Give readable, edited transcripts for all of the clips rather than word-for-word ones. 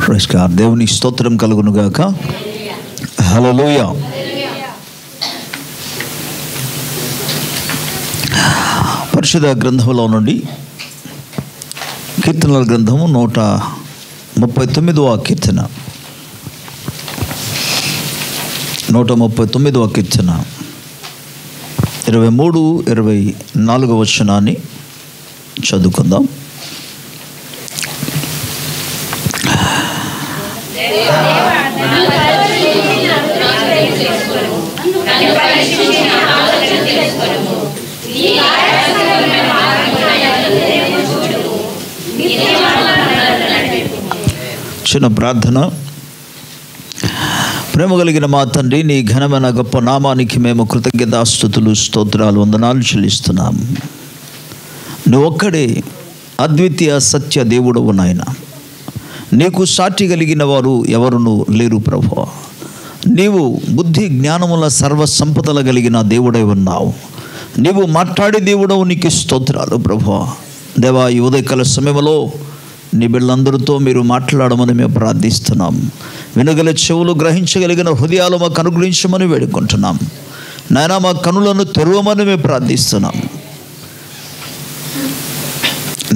Praise God. దేవుని స్తోత్రం కలుగును గాక. హల్లెలూయా. పరిశుద్ధ గ్రంథంలో నుండి కీర్తనల గ్రంథము 139వ కీర్తన, 139వ కీర్తన 23-24 వచనాన్ని చదువుకుందాం. చిన్న ప్రార్థన. ప్రేమ కలిగిన మా తండ్రి, నీ ఘనమైన గొప్ప నామానికి మేము కృతజ్ఞతాస్తుతులు, స్తోత్రాలు, వందనాలు చెల్లిస్తున్నాము. నువ్వు ఒక్కడే అద్వితీయ సత్య దేవుడవు నాయన. నీకు సాటి కలిగిన వారు ఎవరునూ లేరు ప్రభువా. నీవు బుద్ధి జ్ఞానముల సర్వ సంపదల కలిగిన దేవుడై ఉన్నావు. నీవు మాట్లాడే దేవుడవు, నీకు స్తోత్రాలు ప్రభువా. దేవా, ఈ ఉదయకాల సమయంలో నీ బిడ్డలందరితో మీరు మాట్లాడమని మేము ప్రార్థిస్తున్నాం. వినగల చెవులు, గ్రహించగలిగిన హృదయాలు మాకు అనుగ్రహించమని వేడుకుంటున్నాం. నాయనా, మా కనులను తెరవమని మేము ప్రార్థిస్తున్నాం.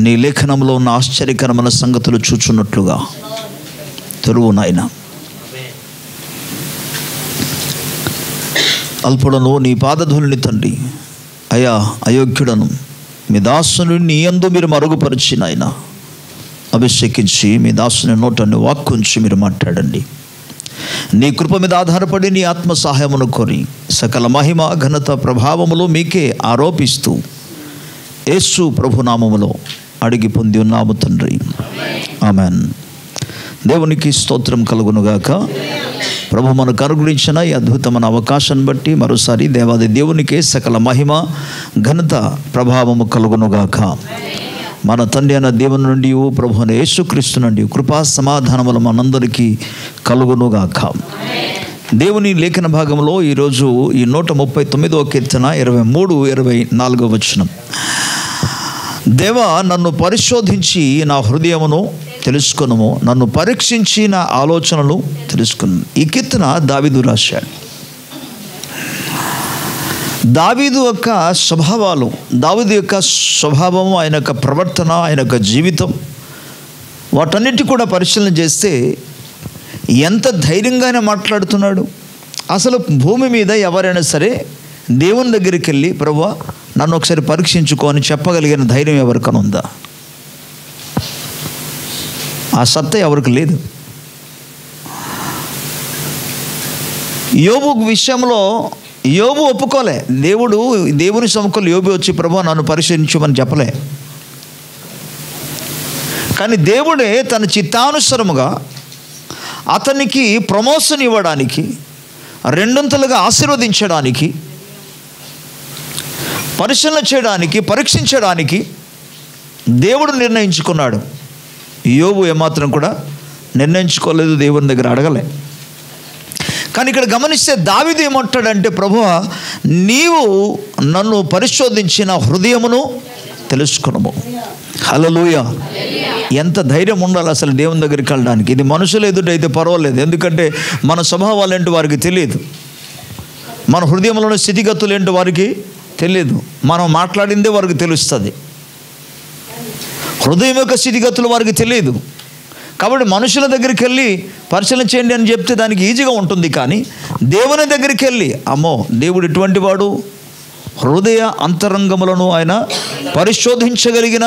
నీ లేఖనంలో ఉన్న ఆశ్చర్యకరమైన సంగతులు చూచున్నట్లుగా తెరువు నాయన. అల్పుడను నీ పాదధూళిని తండ్రి, అయా అయోగ్యుడను మీ దాసుని నీ యందు మీరు మరుగుపరిచి నాయన అభిషేకించి మీ దాసుని నోటన్ని వాక్కుంచి మీరు మాట్లాడండి. నీ కృప మీద ఆధారపడి నీ ఆత్మ సహాయమును కోరి సకల మహిమ, ఘనత, ప్రభావములు మీకే ఆరోపిస్తూ యేసు ప్రభునామములో అడిగి పొంది ఉన్నాము తండ్రి, ఆమెన్. దేవునికి స్తోత్రం కలుగునుగాక. ప్రభు మనకు అనుగ్రహించిన ఈ అద్భుతమైన అవకాశాన్ని బట్టి మరోసారి దేవాది దేవునికే సకల మహిమ, ఘనత, ప్రభావము కలుగునుగాక. మన తండ్రి అయిన దేవుని నుండి, ప్రభు అయిన యేసుక్రీస్తు నుండి కృపా సమాధానములు మనందరికీ కలుగునుగాక. దేవుని లేఖన భాగంలో ఈరోజు ఈ 139వ కీర్తన 23-24 వచనం. దేవా, నన్ను పరిశోధించి నా హృదయమును తెలుసుకొనుము, నన్ను పరీక్షించి నా ఆలోచనలు తెలుసుకును. ఈ కీర్తన దావీదు రాశాడు. దావీదు యొక్క స్వభావాలు, దావీదు యొక్క స్వభావము, ఆయన యొక్క ప్రవర్తన, ఆయన యొక్క జీవితం, వాటన్నిటి కూడా పరిశీలన చేస్తే ఎంత ధైర్యంగానే మాట్లాడుతున్నాడు. అసలు భూమి మీద ఎవరైనా సరే దేవుని దగ్గరికి వెళ్ళి, ప్రభువా నన్ను ఒకసారి పరీక్షించుకో అని చెప్పగలిగిన ధైర్యం ఎవరికైనా ఉందా? ఆ సత్తా ఎవరికి లేదు. యోబు విషయంలో యోబు ఒప్పుకోలే. దేవుని సముఖంలో యోబు వచ్చి, ప్రభువా నన్ను పరిశీలించమని చెప్పలే. కానీ దేవుడే తన చిత్తానుసారముగా అతనికి ప్రమోషన్ ఇవ్వడానికి, రెండొంతులుగా ఆశీర్వదించడానికి, పరిశీలన చేయడానికి, పరీక్షించడానికి దేవుడు నిర్ణయించుకున్నాడు. యోబు ఏమాత్రం కూడా నిర్ణయించుకోలేదు, దేవుని దగ్గర అడగలే. కానీ ఇక్కడ గమనిస్తే దావీదు ఏమంటాడంటే, ప్రభువా నీవు నన్ను పరిశోధించిన హృదయమును తెలుసుకునము. హల్లెలూయా. ఎంత ధైర్యం ఉండాలి అసలు దేవుని దగ్గరికి వెళ్ళడానికి. ఇది మనుషులు ఎదుటైతే పర్వాలేదు, ఎందుకంటే మన స్వభావాలు ఏంటో వారికి తెలియదు, మన హృదయంలోని స్థితిగతులు ఏంటో వారికి తెలియదు. మనం మాట్లాడిందే వారికి తెలుస్తుంది, హృదయం యొక్క స్థితిగతులు వారికి తెలియదు. కాబట్టి మనుషుల దగ్గరికి వెళ్ళి పరిశీలన చేయండి అని చెప్తే దానికి ఈజీగా ఉంటుంది. కానీ దేవుని దగ్గరికి వెళ్ళి, అమ్మో దేవుడు ఇటువంటి వాడు, హృదయ అంతరంగములను ఆయన పరిశోధించగలిగిన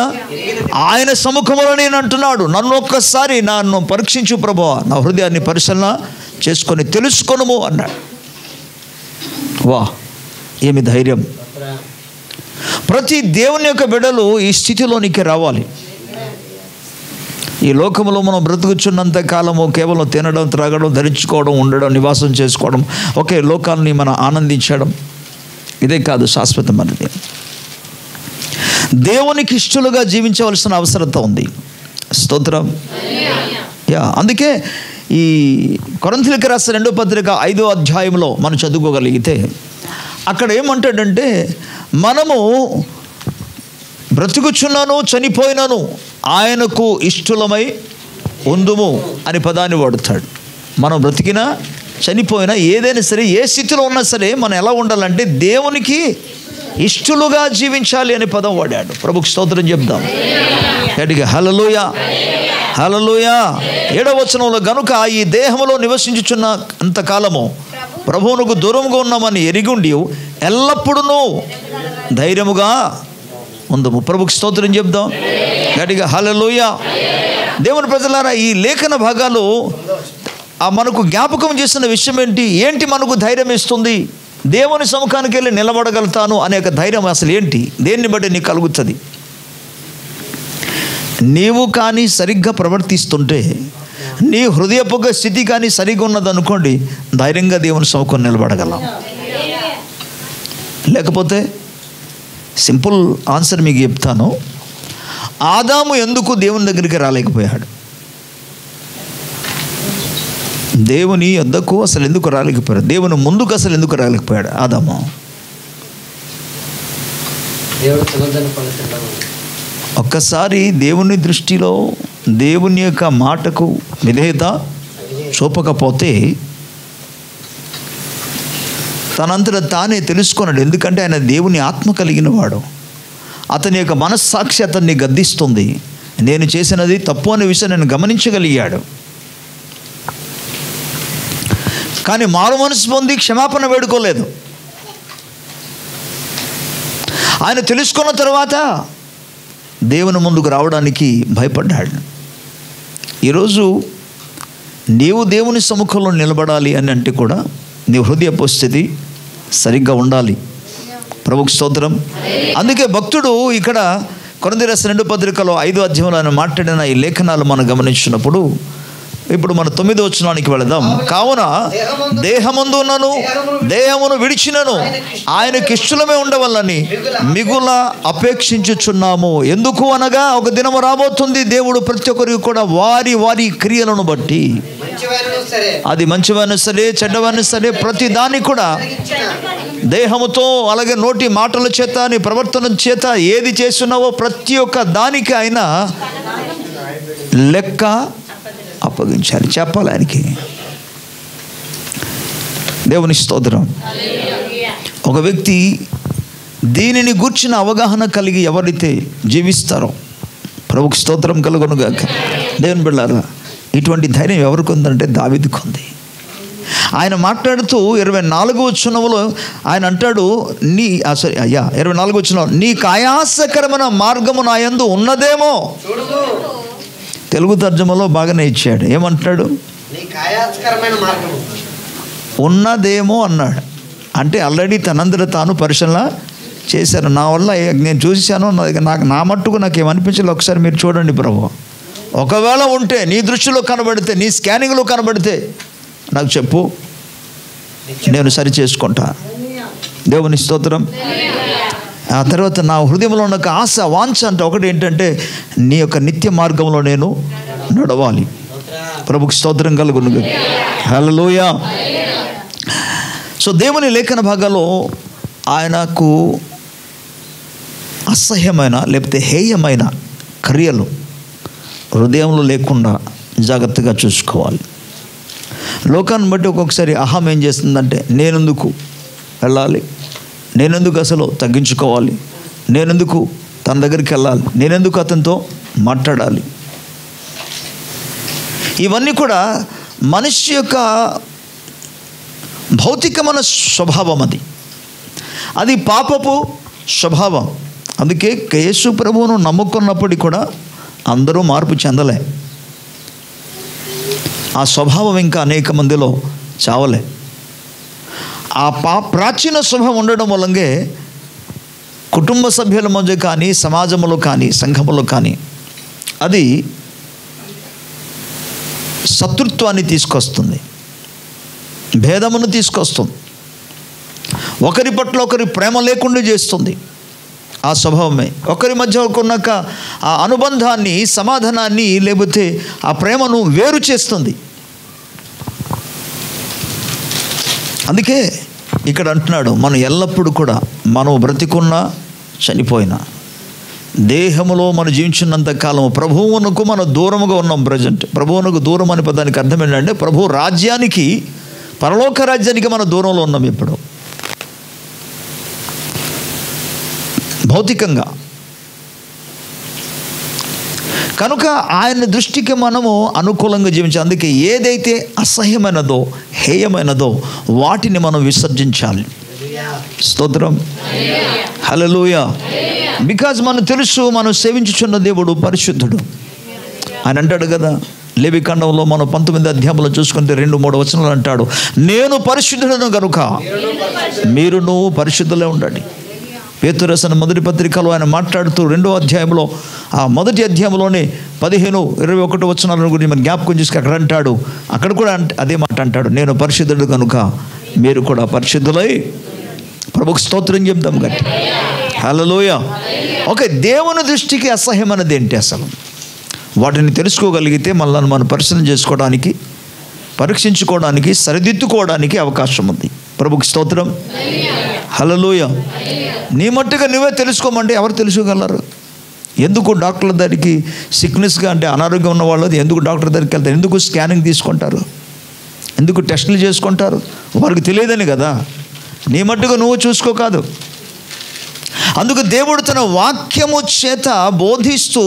ఆయన సముఖములో నేను అంటున్నాడు, నన్ను ఒక్కసారి నన్ను పరీక్షించు ప్రభువా, నా హృదయాన్ని పరిశీలన చేసుకొని తెలుసుకొనుము అన్నాడు. వా, ఏమి ధైర్యం! ప్రతి దేవుని యొక్క బిడ్డలు ఈ స్థితిలోనికి రావాలి. ఈ లోకంలో మనం బ్రతుకుచున్నంత కాలము కేవలం తినడం, త్రాగడం, ధరించుకోవడం, ఉండడం, నివాసం చేసుకోవడం, ఒకే లోకాన్ని మనం ఆనందించడం, ఇదే కాదు శాశ్వతమైనది. దేవునికి ఇష్టలుగా జీవించవలసిన అవసరత ఉంది. స్తోత్రం. అందుకే ఈ కొరింథీయులకు రాసిన 2వ పత్రిక 5వ అధ్యాయంలో మనం చదువుకోగలిగితే అక్కడ ఏమంటాడంటే, మనము బ్రతుకుచున్నాను, చనిపోయినాను ఆయనకు ఇష్టలమై ఉందుము అని పదాన్ని వాడుతాడు. మనం బ్రతికినా చనిపోయినా ఏదైనా సరే, ఏ స్థితిలో ఉన్నా సరే మనం ఎలా ఉండాలంటే దేవునికి ఇష్టలుగా జీవించాలి అనే పదం వాడాడు. ప్రభుకు స్తోత్రం చెప్దాం గట్టిగా. హల్లెలూయా, హల్లెలూయా. 7వ వచనంలో, గనుక ఈ దేహంలో నివసించుచున్న అంతకాలము ప్రభువునకు దూరంగా ఉన్నామని ఎరిగుండి ఎల్లప్పుడూ ధైర్యముగా ఉందము. ప్రభుకు స్తోత్రం చెప్దాం గట్టిగా. హల్లెలూయా. దేవుని ప్రజలారా, ఈ లేఖన భాగాలు మనకు జ్ఞాపకం చేసిన విషయం ఏంటి మనకు ధైర్యం ఇస్తుంది? దేవుని సముఖానికి వెళ్ళి నిలబడగలుగుతాను అనేక ధైర్యం అసలు ఏంటి? దేన్ని బట్టి నీకు కలుగుతుంది? నీవు కానీ సరిగ్గా ప్రవర్తిస్తుంటే, నీ హృదయపు స్థితి కానీ సరిగ్గా ఉన్నదనుకోండి, ధైర్యంగా దేవుని సముఖం నిలబడగలం. లేకపోతే సింపుల్ ఆన్సర్ మీకు చెప్తాను. ఆదాము ఎందుకు దేవుని దగ్గరికి రాలేకపోయాడు? దేవుని యొద్దకు అసలు ఎందుకు రాలేకపోయాడు? దేవుని ముందుకు అసలు ఎందుకు రాలేకపోయాడు ఆదాము? ఒక్కసారి దేవుని దృష్టిలో దేవుని యొక్క మాటకు విధేయత చూపకపోతే తనంతట తానే తెలుసుకున్నాడు. ఎందుకంటే ఆయన దేవుని ఆత్మ కలిగిన వాడు. అతని యొక్క మనస్సాక్షి అతన్ని గద్దిస్తుంది. నేను చేసినది తప్పు అనే విషయం నేను గమనించగలిగాడు. కానీ మారు మనసు పొంది క్షమాపణ వేడుకోలేదు. ఆయన తెలుసుకున్న తర్వాత దేవుని ముందుకు రావడానికి భయపడ్డాడు. ఈరోజు నీవు దేవుని సముఖంలో నిలబడాలి అని అంటే కూడా నీ హృదయ పరిస్థితి సరిగ్గా ఉండాలి. ప్రభుకు స్తోత్రం. అందుకే భక్తుడు ఇక్కడ కొరింథీ రాసిన 2వ పత్రికలో 5వ అధ్యాయంలో ఆయన మాట్లాడిన ఈ లేఖనాలు మనం గమనించినప్పుడు, ఇప్పుడు మన 9వ వచనానికి వెళదాం. కావున దేహమందునను దేహమును విడిచినను ఆయనకి ఇష్టమే ఉండవల్లని మిగుల అపేక్షించుచున్నాము. ఎందుకు అనగా, ఒక దినము రాబోతుంది, దేవుడు ప్రతి ఒక్కరికి కూడా వారి వారి క్రియలను బట్టి, అది మంచివైనా సరే చెడ్డవైనా సరే, ప్రతి దాన్ని కూడా దేహముతో అలాగే నోటి మాటల చేత నీ ప్రవర్తన చేత ఏది చేస్తున్నావో ప్రతి ఒక్క దానికి ఆయన లెక్క అప్పగించాలి, చెప్పాలి ఆయనకి. దేవుని స్తోత్రం. ఒక వ్యక్తి దీనిని గూర్చిన అవగాహన కలిగి ఎవరైతే జీవిస్తారో, ప్రభుకు స్తోత్రం కలుగునుగాక. దేవుని బిడ్డలారా, ఇటువంటి ధైర్యం ఎవరికి ఉందంటే దావీదుకు ఉంది. ఆయన మాట్లాడుతూ 24వ వచనంలో ఆయన అంటాడు, 24వ వచనం, నీకు ఆయాసకరమైన మార్గము నా యందు ఉన్నదేమో. తెలుగు తర్జుమలో బాగానే ఇచ్చాడు. ఏమంటాడు? ఉన్నదేమో అన్నాడు. అంటే ఆల్రెడీ తనందరూ తాను పరిశీలన చేశారు. నా వల్ల నేను చూశాను, నా మట్టుకు నాకు ఏమనిపించలేదు. ఒకసారి మీరు చూడండి ప్రభు. ఒకవేళ ఉంటే నీ దృష్టిలో కనబడితే, నీ స్కానింగ్లో కనబడితే నాకు చెప్పు, నేను సరి చేసుకుంటా. దేవుని స్తోత్రం. ఆ తర్వాత నా హృదయంలో ఉన్న ఆశ వాంఛ అంటే ఒకటి ఏంటంటే, నీ యొక్క నిత్య మార్గంలో నేను నడవాలి. ప్రభుకు స్తోత్రం కలుగును. హల్లెలూయా. సో దేవుని లేఖన భాగాల్లో ఆయనకు అసహ్యమైన లేకపోతే హేయమైన క్రియలు హృదయంలో లేకుండా జాగ్రత్తగా చూసుకోవాలి. లోకాన్ని బట్టి ఒక్కొక్కసారి అహం ఏం చేస్తుందంటే, నేనెందుకు వెళ్ళాలి, నేనెందుకు అసలు తగ్గించుకోవాలి, నేనెందుకు తన దగ్గరికి వెళ్ళాలి, నేనెందుకు అతనితో మాట్లాడాలి. ఇవన్నీ కూడా మనిషి యొక్క భౌతికమైన స్వభావం. అది పాపపు స్వభావం. అందుకే యేసు ప్రభువును నమ్ముకున్నప్పటికీ కూడా అందరూ మార్పు చెందలే. ఆ స్వభావం ఇంకా అనేక మందిలో చావలే. ఆ ప్రాచీన స్వభావం ఉండడం వల్లనే కుటుంబ సభ్యుల మధ్య కానీ, సమాజంలో కానీ, సంఘంలో కానీ అది శత్రుత్వాన్ని తీసుకొస్తుంది, భేదమును తీసుకొస్తుంది, ఒకరి పట్ల ఒకరి ప్రేమ లేకుండా చేస్తుంది. ఆ స్వభావమే ఒకరి మధ్య కొన్నాక ఆ అనుబంధాన్ని, సమాధానాన్ని లేకపోతే ఆ ప్రేమను వేరు చేస్తుంది. అందుకే ఇక్కడ అంటున్నాడు, మనం ఎల్లప్పుడూ కూడా మనం బ్రతికున్నా చనిపోయినా దేహములో మనం జీవించినంత కాలం ప్రభువునకు మనం దూరముగా ఉన్నాం. ప్రజెంట్ ప్రభువునకు దూరం అనే పదానికి అర్థం ఏంటంటే ప్రభు రాజ్యానికి, పరలోక రాజ్యానికి మనం దూరంలో ఉన్నాం ఇప్పుడు భౌతికంగా. కనుక ఆయన దృష్టికి మనము అనుకూలంగా జీవించాలి. అందుకే ఏదైతే అసహ్యమైనదో, హేయమైనదో వాటిని మనం విసర్జించాలి. స్తోత్రం, హల్లెలూయా. బికాజ్ మనకు తెలుసు మనం సేవించుచున్న దేవుడు పరిశుద్ధుడు. ఆయన అంటాడు కదా, లేవికాండంలో మనం 19వ అధ్యాయంలో చూసుకుంటే 2-3 వచనాలు అంటాడు, నేను పరిశుద్ధుడను కనుక మీరును పరిశుద్ధులే ఉండండి. పేతురు రాసిన మొదటి పత్రికలో ఆయన మాట్లాడుతూ 2వ అధ్యాయంలో, ఆ మొదటి అధ్యాయంలోనే 15-21 వచనాల గురించి మనం జ్ఞాపకం చేసుకు అక్కడ అంటాడు, అక్కడ కూడా అదే మాట అంటాడు, నేను పరిశుద్ధుడు కనుక మీరు కూడా పరిశుద్ధులై. ప్రభుకు స్తోత్రం చెప్దాం గట్టి, హల్లెలూయా. ఓకే, దేవుని దృష్టికి అసహ్యమైనది ఏంటి అసలు? వాటిని తెలుసుకోగలిగితే మళ్ళీ మనం పరిశీలన చేసుకోవడానికి, పరీక్షించుకోవడానికి, సరిదిద్దుకోవడానికి అవకాశం ఉంది. ప్రభుకు స్తోత్రం, హల్లెలూయా. నీ మట్టుగా నువ్వే తెలుసుకోమంటే ఎవరు తెలుసుకోగలరు? ఎందుకు డాక్టర్ల దగ్గరికి సిక్నెస్గా అంటే అనారోగ్యం ఉన్న వాళ్ళు ఎందుకు డాక్టర్ దగ్గరికి వెళ్తారు? ఎందుకు స్కానింగ్ తీసుకుంటారు? ఎందుకు టెస్టులు చేసుకుంటారు? వారికి తెలియదని కదా. నీ మట్టుగా నువ్వు చూసుకో కాదు. అందుకు దేవుడు తన వాక్యము చేత బోధిస్తూ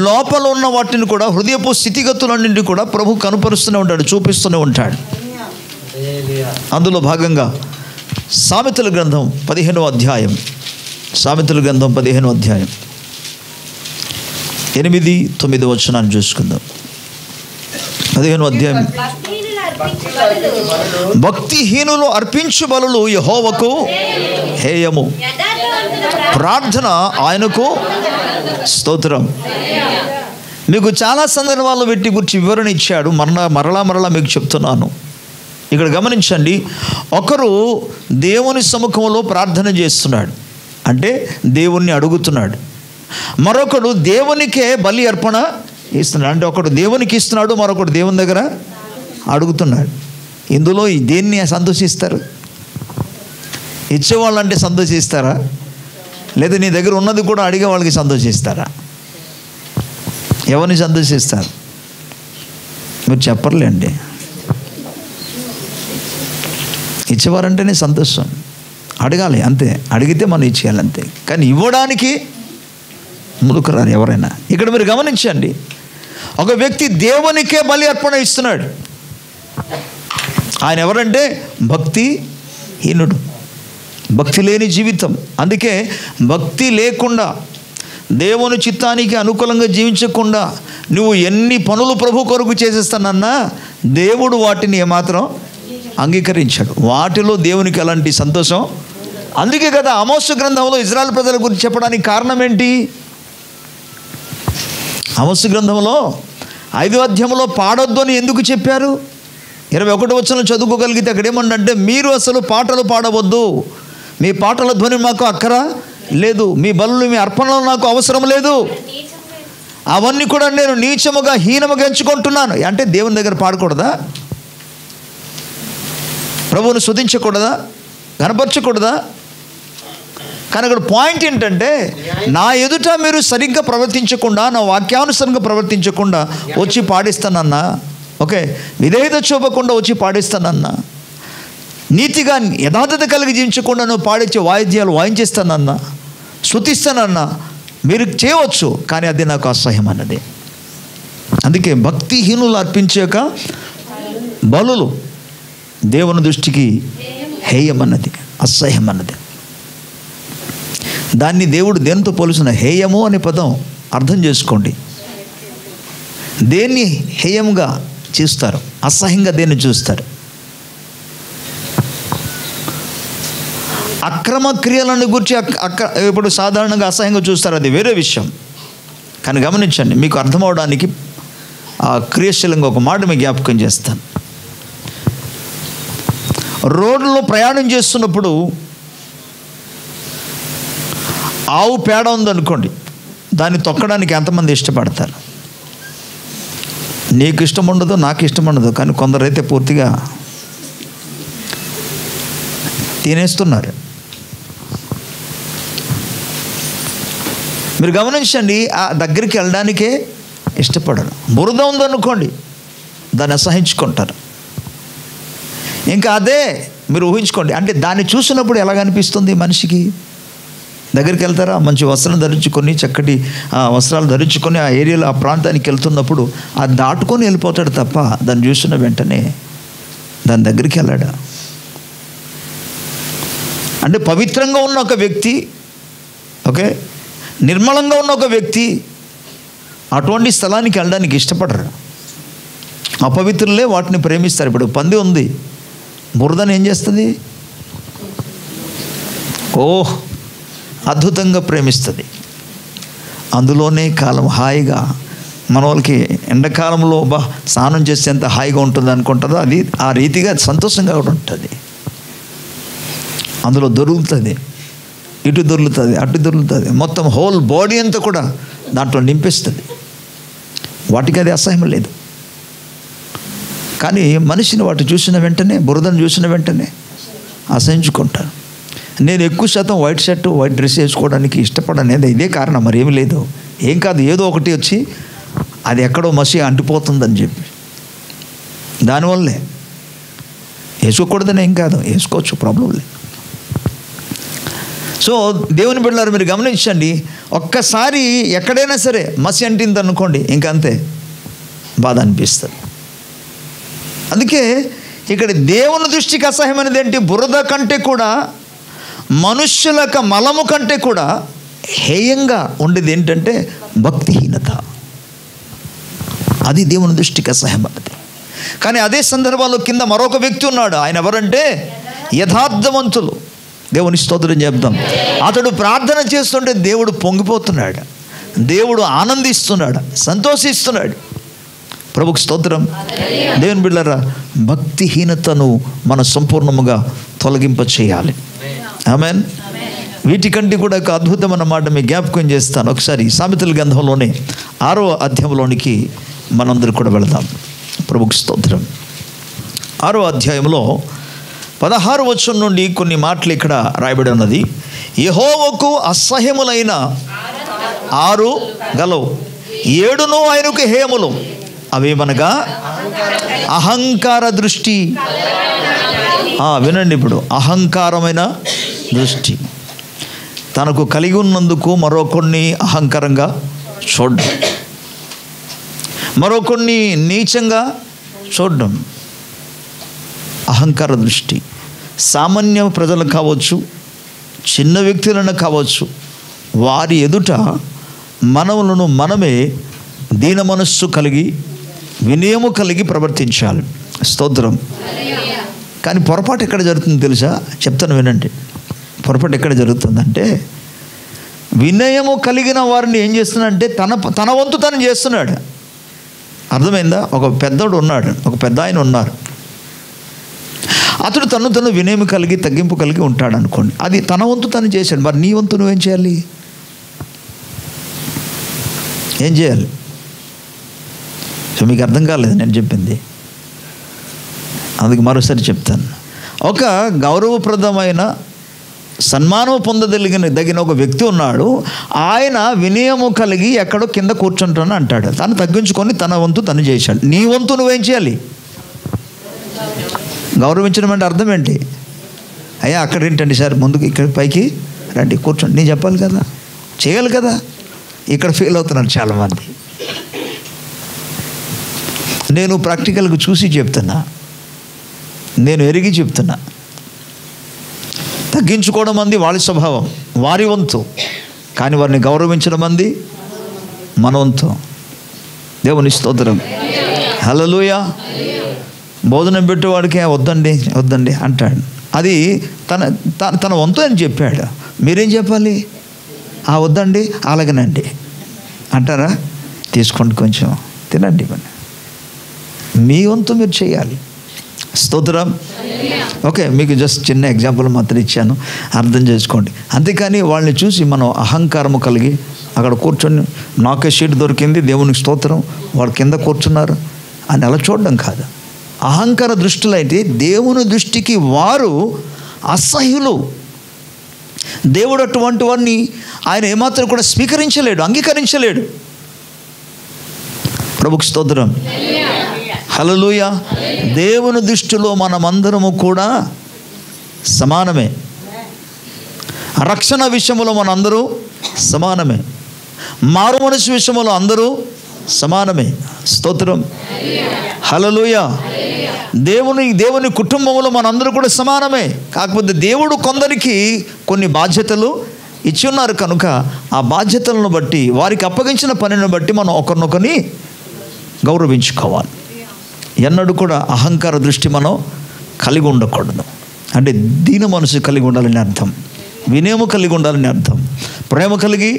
లోపల ఉన్న వాటిని కూడా, హృదయపు స్థితిగతులన్నింటినీ కూడా ప్రభు కనుపరుస్తూనే ఉంటాడు, చూపిస్తూనే ఉంటాడు. అందులో భాగంగా సామెతల గ్రంథం 15వ అధ్యాయం, సామెతల గ్రంథం 15వ అధ్యాయం 8-9 వచనాన్ని చూసుకుందాం. 15వ అధ్యాయం. భక్తిహీనులు అర్పించు బలులు యెహోవాకు హేయము, ప్రార్థన ఆయనకు స్తోత్రం. మీకు చాలా సందర్భాల్లో పెట్టి గురించి వివరణ ఇచ్చాడు, మరలా మీకు చెప్తున్నాను. ఇక్కడ గమనించండి, ఒకరు దేవుని సముఖంలో ప్రార్థన చేస్తున్నాడు, అంటే దేవుణ్ణి అడుగుతున్నాడు. మరొకడు దేవునికే బలి అర్పణ ఇస్తున్నాడు, అంటే ఒకడు దేవునికి ఇస్తున్నాడు, మరొకడు దేవుని దగ్గర అడుగుతున్నాడు. ఇందులో దేన్ని సంతోషిస్తారు? ఇచ్చేవాళ్ళంటే సంతోషిస్తారా, లేదా నీ దగ్గర ఉన్నది కూడా అడిగే వాళ్ళకి సంతోషిస్తారా? ఎవరిని సంతోషిస్తారు? మీరు చెప్పర్లేండి. ఇచ్చేవారంటేనే సంతోషం, అడగాలి అంతే, అడిగితే మనం ఇచ్చేయాలి అంతే. కానీ ఇవ్వడానికి ముందుకు రారు ఎవరైనా. ఇక్కడ మీరు గమనించండి, ఒక వ్యక్తి దేవునికే బలి అర్పణ ఇస్తున్నాడు. ఆయన ఎవరంటే భక్తిహీనుడు, భక్తి లేని జీవితం. అందుకే భక్తి లేకుండా, దేవుని చిత్తానికి అనుకూలంగా జీవించకుండా నువ్వు ఎన్ని పనులు ప్రభు కొరకు చేసేస్తానన్నా దేవుడు వాటిని ఏమాత్రం అంగీకరించాడు. వాటిలో దేవునికి ఎలాంటి సంతోషం. అందుకే కదా ఆమోసు గ్రంథంలో ఇజ్రాయెల్ ప్రజల గురించి చెప్పడానికి కారణం ఏంటి? ఆమోసు గ్రంథంలో 5వ అధ్యాయంలో పాడొద్దు అని ఎందుకు చెప్పారు? 21వ వచనం చదువుకోగలిగితే అక్కడ ఏమంటే, మీరు అసలు పాటలు పాడవద్దు, మీ పాటల ధ్వని మాకు అక్కర లేదు, మీ బలులు మీ అర్పణలు నాకు అవసరం లేదు, అవన్నీ కూడా నేను నీచముగా హీనముగా ఎంచుకుంటున్నాను. అంటే దేవుని దగ్గర పాడకూడదా? ప్రభువును స్తుతించకూడదా? కనపరచకూడదా? కానీ అక్కడ పాయింట్ ఏంటంటే, నా ఎదుట మీరు సరిగ్గా ప్రవర్తించకుండా, నా వాక్యానుసారంగా ప్రవర్తించకుండా వచ్చి పాడిస్తానన్నా, ఓకే, విధేయత చూపకుండా వచ్చి పాడిస్తానన్నా, నీతిగా యథార్థత కలిగి జీవించకుండా నువ్వు పాడించే వాయిద్యాలు వాయించేస్తానన్నా, స్తుతిస్తానన్నా మీరు చేయవచ్చు, కానీ అది నాకు అసహ్యం అన్నది. అందుకే భక్తిహీనులు అర్పించాక బలులు దేవుని దృష్టికి హేయమన్నది, అసహ్యమన్నది. దాన్ని దేవుడు దేనితో పోలుస్తున్న? హేయము అనే పదం అర్థం చేసుకోండి. దేన్ని హేయంగా చూస్తారు, అసహ్యంగా దేన్ని చూస్తారు? అక్రమ క్రియలను గురించి ఇప్పుడు సాధారణంగా అసహ్యంగా చూస్తారు, అది వేరే విషయం. కానీ గమనించండి, మీకు అర్థం అవడానికి ఆ క్రియాశీలంగా ఒక మాట మీకు జ్ఞాపకం చేస్తాను. రోడ్లో ప్రయాణం చేస్తున్నప్పుడు ఆవు పేడ ఉందనుకోండి, దాన్ని తొక్కడానికి ఎంతమంది ఇష్టపడతారు? నీకు ఇష్టం ఉండదు, నాకు ఇష్టం ఉండదు, కానీ కొందరైతే పూర్తిగా తినేస్తున్నారు. మీరు గమనించండి, ఆ దగ్గరికి వెళ్ళడానికే ఇష్టపడరు. బురద ఉందనుకోండి, దాన్ని అసహించుకుంటారు. ఇంకా అదే మీరు ఊహించుకోండి, అంటే దాన్ని చూసినప్పుడు ఎలాగనిపిస్తుంది మనిషికి? దగ్గరికి వెళ్తారా? మంచి వస్త్రం ధరించుకొని, చక్కటి వస్త్రాలు ధరించుకొని ఆ ఏరియాలో ఆ ప్రాంతానికి వెళ్తున్నప్పుడు అది దాటుకొని వెళ్ళిపోతాడు తప్ప దాన్ని చూసిన వెంటనే దాని దగ్గరికి వెళ్ళాడా? అంటే పవిత్రంగా ఉన్న ఒక వ్యక్తి, ఓకే, నిర్మలంగా ఉన్న ఒక వ్యక్తి అటువంటి స్థలానికి వెళ్ళడానికి ఇష్టపడరు. అపవిత్రులే వాటిని ప్రేమిస్తారు. ఇప్పుడు పంది ఉంది, బురదను ఏం చేస్తుంది? ఓహ్, అద్భుతంగా ప్రేమిస్తుంది. అందులోనే కాలం హాయిగా, మన వాళ్ళకి ఎండాకాలంలో స్నానం చేస్తే ఎంత హాయిగా ఉంటుంది అనుకుంటుందో అది ఆ రీతిగా సంతోషంగా కూడా ఉంటుంది. అందులో దొరుకుతుంది, ఇటు దొరుకుతుంది, అటు దొరుకుతుంది, మొత్తం హోల్ బాడీ అంతా కూడా దాంట్లో నింపిస్తుంది. వాటికి అది అసహ్యం లేదు. కానీ మనిషిని వాటి చూసిన వెంటనే, బురదను చూసిన వెంటనే అసహించుకుంటారు. నేను ఎక్కువ శాతం వైట్ షర్టు, వైట్ డ్రెస్ వేసుకోవడానికి ఇష్టపడనేది ఇదే కారణం, మరి ఏమి లేదు. ఏం కాదు, ఏదో ఒకటి వచ్చి అది ఎక్కడో మసి అంటిపోతుందని చెప్పి దానివల్లే. వేసుకోకూడదని ఏం కాదు, వేసుకోవచ్చు, ప్రాబ్లం లేదు. సో దేవుని బిడ్డలారా, మీరు గమనించండి, ఒక్కసారి ఎక్కడైనా సరే మసి అంటింది అనుకోండి, ఇంకంతే బాధ అనిపిస్తుంది. అందుకే ఇక్కడ దేవుని దృష్టికి అసహ్యమైనది ఏంటి? బురద కంటే కూడా, మనుష్యుల మలము కంటే కూడా హేయంగా ఉండేది ఏంటంటే భక్తిహీనత. అది దేవుని దృష్టికి అసహ్యమైనది. కానీ అదే సందర్భంలో కింద మరొక వ్యక్తి ఉన్నాడు. ఆయన ఎవరంటే యథార్థవంతులు. దేవుని స్తోత్రం చెప్దాం. అతడు ప్రార్థన చేస్తుంటే దేవుడు పొంగిపోతున్నాడు, దేవుడు ఆనందిస్తున్నాడు, సంతోషిస్తున్నాడు. ప్రభుకు స్తోత్రం. దేవుని బిడ్డలారా, భక్తిహీనతను మనం సంపూర్ణముగా తొలగింప చేయాలి. ఆమేన్. వీటికంటే కూడా ఒక అద్భుతమైన మాట మీకు జ్ఞాపకం చేస్తాను. ఒకసారి సామెతల గ్రంథంలోనే 6వ అధ్యాయంలోనికి మనందరూ కూడా వెళదాం. ప్రభుకు స్తోత్రం. 6వ అధ్యాయంలో 16వ వచనం నుండి కొన్ని మాటలు ఇక్కడ రాయబడి ఉన్నది. యెహోవాకు అసహ్యములైన 6 గలవు, 7 ఆయనకు హేయములు. అవేమనగా అహంకార దృష్టి. వినండి, ఇప్పుడు అహంకారమైన దృష్టి, తనకు కలిగి ఉన్నందుకు మరొకరిని అహంకారంగా చూడడం, మరొకరిని నీచంగా చూడడం, అహంకార దృష్టి. సామాన్య ప్రజలు కావచ్చు, చిన్న వ్యక్తులను కావచ్చు, వారి ఎదుట మనములను మనమే దీన మనస్సు కలిగి, వినయము కలిగి ప్రవర్తించాలి. స్తోత్రం. కానీ పొరపాటు ఎక్కడ జరుగుతుంది తెలుసా? చెప్తాను వినండి. పొరపాటు ఎక్కడ జరుగుతుందంటే, వినయము కలిగిన వారిని ఏం చేస్తున్నాడంటే తన వంతు తను చేస్తున్నాడు. అర్థమైందా? ఒక పెద్దోడు ఉన్నాడు, ఒక పెద్ద ఆయన ఉన్నారు. అతడు తను వినయం కలిగి, తగ్గింపు కలిగి ఉంటాడు అనుకోండి. అది తన వంతు తను చేశాడు. మరి నీ వంతు నువ్వేం చేయాలి? ఏం చేయాలి? సో మీకు అర్థం కాలేదు నేను చెప్పింది, అందుకు మరోసారి చెప్తాను. ఒక గౌరవప్రదమైన సన్మానం పొందదగిన ఒక వ్యక్తి ఉన్నాడు. ఆయన వినయము కలిగి ఎక్కడో కింద కూర్చుంటాను అంటాడు. తను తగ్గించుకొని తన వంతు తను చేశాడు. నీ వంతు నువ్వేం చేయాలి? గౌరవించడం అంటే అర్థం ఏంటి? అయ్యా అక్కడ ఏంటండి సార్, ముందుకు ఇక్కడ పైకి రండి, కూర్చోండి, నేను చెప్పాలి కదా, చేయాలి కదా. ఇక్కడ ఫెయిల్ అవుతున్నారు చాలామంది. నేను ప్రాక్టికల్గా చూసి చెప్తున్నా, నేను ఎరిగి చెప్తున్నా. తగ్గించుకోవడం మంది వాళ్ళ స్వభావం, వారి వంతు. కానీ వారిని గౌరవించడం మంది మన వంతు. దేవుని స్తోత్రం. హల్లెలూయా. భోజనం పెట్టేవాడికి వద్దండి అంటాడు. అది తన వంతు అని చెప్పాడు. మీరేం చెప్పాలి? వద్దండి, అలాగనండి అంటారా? తీసుకోండి, కొంచెం తినండి, మీ వంతు మీరు చేయాలి. స్తోత్రం. ఓకే, మీకు జస్ట్ చిన్న ఎగ్జాంపుల్ మాత్రం ఇచ్చాను, అర్థం చేసుకోండి. అంతేకాని వాళ్ళని చూసి మనం అహంకారము కలిగి అక్కడ కూర్చొని నాకే సీట్ దొరికింది, దేవునికి స్తోత్రం, వాళ్ళు కింద కూర్చున్నారు అని అలా చూడడం కాదు. అహంకార దృష్టిలో అయితే దేవుని దృష్టికి వారు అసహ్యులు. దేవుడు అటువంటి వారిని ఆయన ఏమాత్రం కూడా స్వీకరించలేడు, అంగీకరించలేడు. ప్రభుకి స్తోత్రం. హల్లెలూయా. దేవుని దృష్టిలో మనమందరము కూడా సమానమే. రక్షణ విషయంలో మనందరూ సమానమే. మారు మనసు విషయంలో అందరూ సమానమే. స్తోత్రం. హల్లెలూయా. దేవుని కుటుంబంలో మనందరూ కూడా సమానమే. కాకపోతే దేవుడు కొందరికి కొన్ని బాధ్యతలు ఇచ్చి ఉన్నారు కనుక ఆ బాధ్యతలను బట్టి, వారికి అప్పగించిన పనిని బట్టి మనం ఒకరినొకరిని గౌరవించుకోవాలి. ఎన్నడూ కూడా అహంకార దృష్టి మనం కలిగి ఉండకూడదు. అంటే దీన మనసు కలిగి ఉండాలని అర్థం, వినయము కలిగి ఉండాలని అర్థం, ప్రేమ కలిగి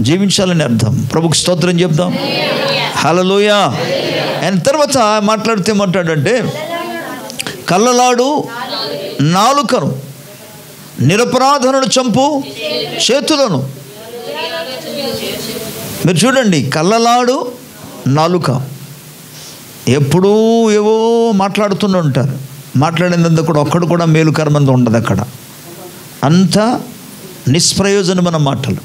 జీవించాలని అర్థం. ప్రభుకి స్తోత్రం చెప్దాం. హల్లెలూయా. అండ్ తర్వాత మాట్లాడంటే కళ్ళలాడు నాలుకను, నిరపరాధులను చంపు చేతులను. మీరు చూడండి, కళ్ళలాడు నాలుక. ఎప్పుడూ ఏవో మాట్లాడుతూనే ఉంటారు. మాట్లాడినందుకు కూడా ఒక్కడు కూడా మేలుకరమంది ఉండదు అక్కడ. అంతా నిష్ప్రయోజనమైన మాటలు,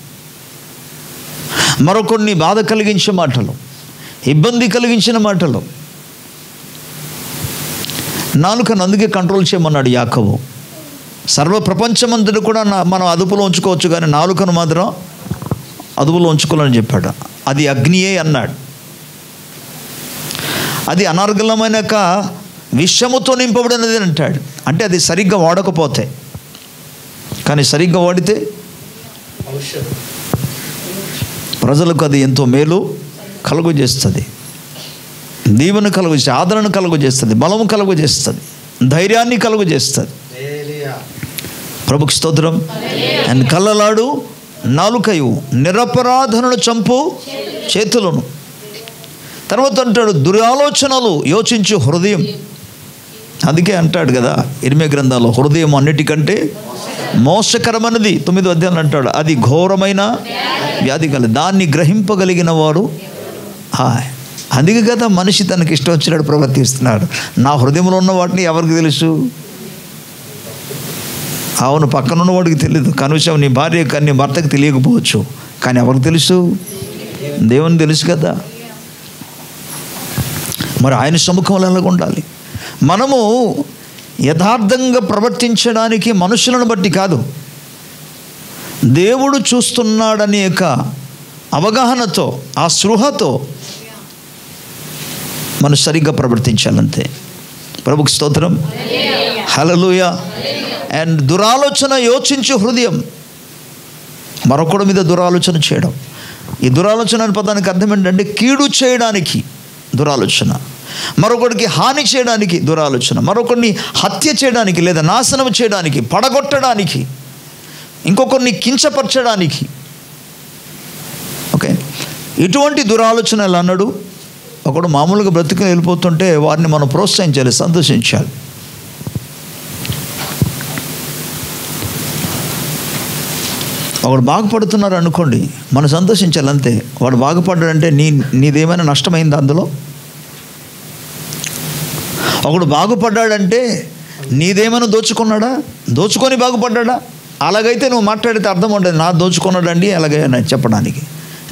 మరొకరిని బాధ కలిగించే మాటలు, ఇబ్బంది కలిగించిన మాటలు. నాలుకను అందుకే కంట్రోల్ చేయమన్నాడు యాకోబు. సర్వ ప్రపంచమంతటి కూడా మనం అదుపులో ఉంచుకోవచ్చు, కానీ నాలుకను మాత్రం అదుపులో ఉంచుకోవాలని చెప్పాడు. అది అగ్నియే అన్నాడు. అది అనర్గళమైన విషముతో నింపబడినది అంటాడు. అంటే అది సరిగ్గా వాడకపోతే, కానీ సరిగ్గా వాడితే ప్రజలకు అది ఎంతో మేలు కలుగు చేస్తుంది, దీవెన కలుగు చేస్తుంది, ఆదరణ కలుగు చేస్తుంది, బలము కలుగు చేస్తుంది, ధైర్యాన్ని కలుగు చేస్తుంది. ప్రభుకి స్తోత్రం. అండ్ కళ్ళలాడు నాలుకయు, నిరపరాధనను చంపు చేతులను. తర్వాత అంటాడు దురాలోచనలు యోచించు హృదయం. అందుకే అంటాడు కదా ఇర్మియా గ్రంథంలో, హృదయం అన్నిటికంటే మోసకరమైనది. 9వ అధ్యాయం అంటాడు, అది ఘోరమైన వ్యాధి కలది, దాన్ని గ్రహింపగలిగిన వారు. అందుకే కదా మనిషి తనకి ఇష్టం వచ్చినట్టు ప్రవర్తిస్తున్నాడు. నా హృదయంలో ఉన్న వాటిని ఎవరికి తెలుసు? అవును, పక్కనున్న వాడికి తెలియదు. కనీసం నీ భార్య నీ భర్తకు తెలియకపోవచ్చు, కానీ ఎవరికి తెలుసు? దేవుని తెలుసు కదా. మరి ఆయన సముఖంలో ఎలాగ ఉండాలి? మనము యథార్థంగా ప్రవర్తించడానికి మనుషులను బట్టి కాదు, దేవుడు చూస్తున్నాడనే యొక్క అవగాహనతో, ఆ స్పృహతో మనం సరిగ్గా ప్రవర్తించాలంతే. ప్రభుకి స్తోత్రం. హల్లెలూయా. అండ్ దురాలోచన యోచించు హృదయం, మరొకడి మీద దురాలోచన చేయడం. ఈ దురాలోచన అనే పదానికి అర్థం ఏంటంటే కీడు చేయడానికి దురాలోచన, మరొకడికి హాని చేయడానికి దురాలోచన, మరొకరిని హత్య చేయడానికి లేదా నాశనం చేయడానికి, పడగొట్టడానికి, ఇంకొకరిని కించపరచడానికి. ఓకే, ఇటువంటి దురాలోచన ఎలా అన్నాడు? ఒకడు మామూలుగా బ్రతికి వెళ్ళిపోతుంటే వారిని మనం ప్రోత్సహించాలి, సంతోషించాలి. ఒకడు బాగుపడుతున్నారు అనుకోండి, మనం సంతోషించాలి అంతే. వాడు బాగుపడ్డాడంటే నీదేమైనా నష్టమైందా అందులో? ఒకడు బాగుపడ్డాడంటే నీదేమైనా దోచుకున్నాడా? దోచుకొని బాగుపడ్డా? అలాగైతే నువ్వు మాట్లాడితే అర్థం ఉంటుంది, నా దోచుకున్నాడండి అలాగైనా చెప్పడానికి.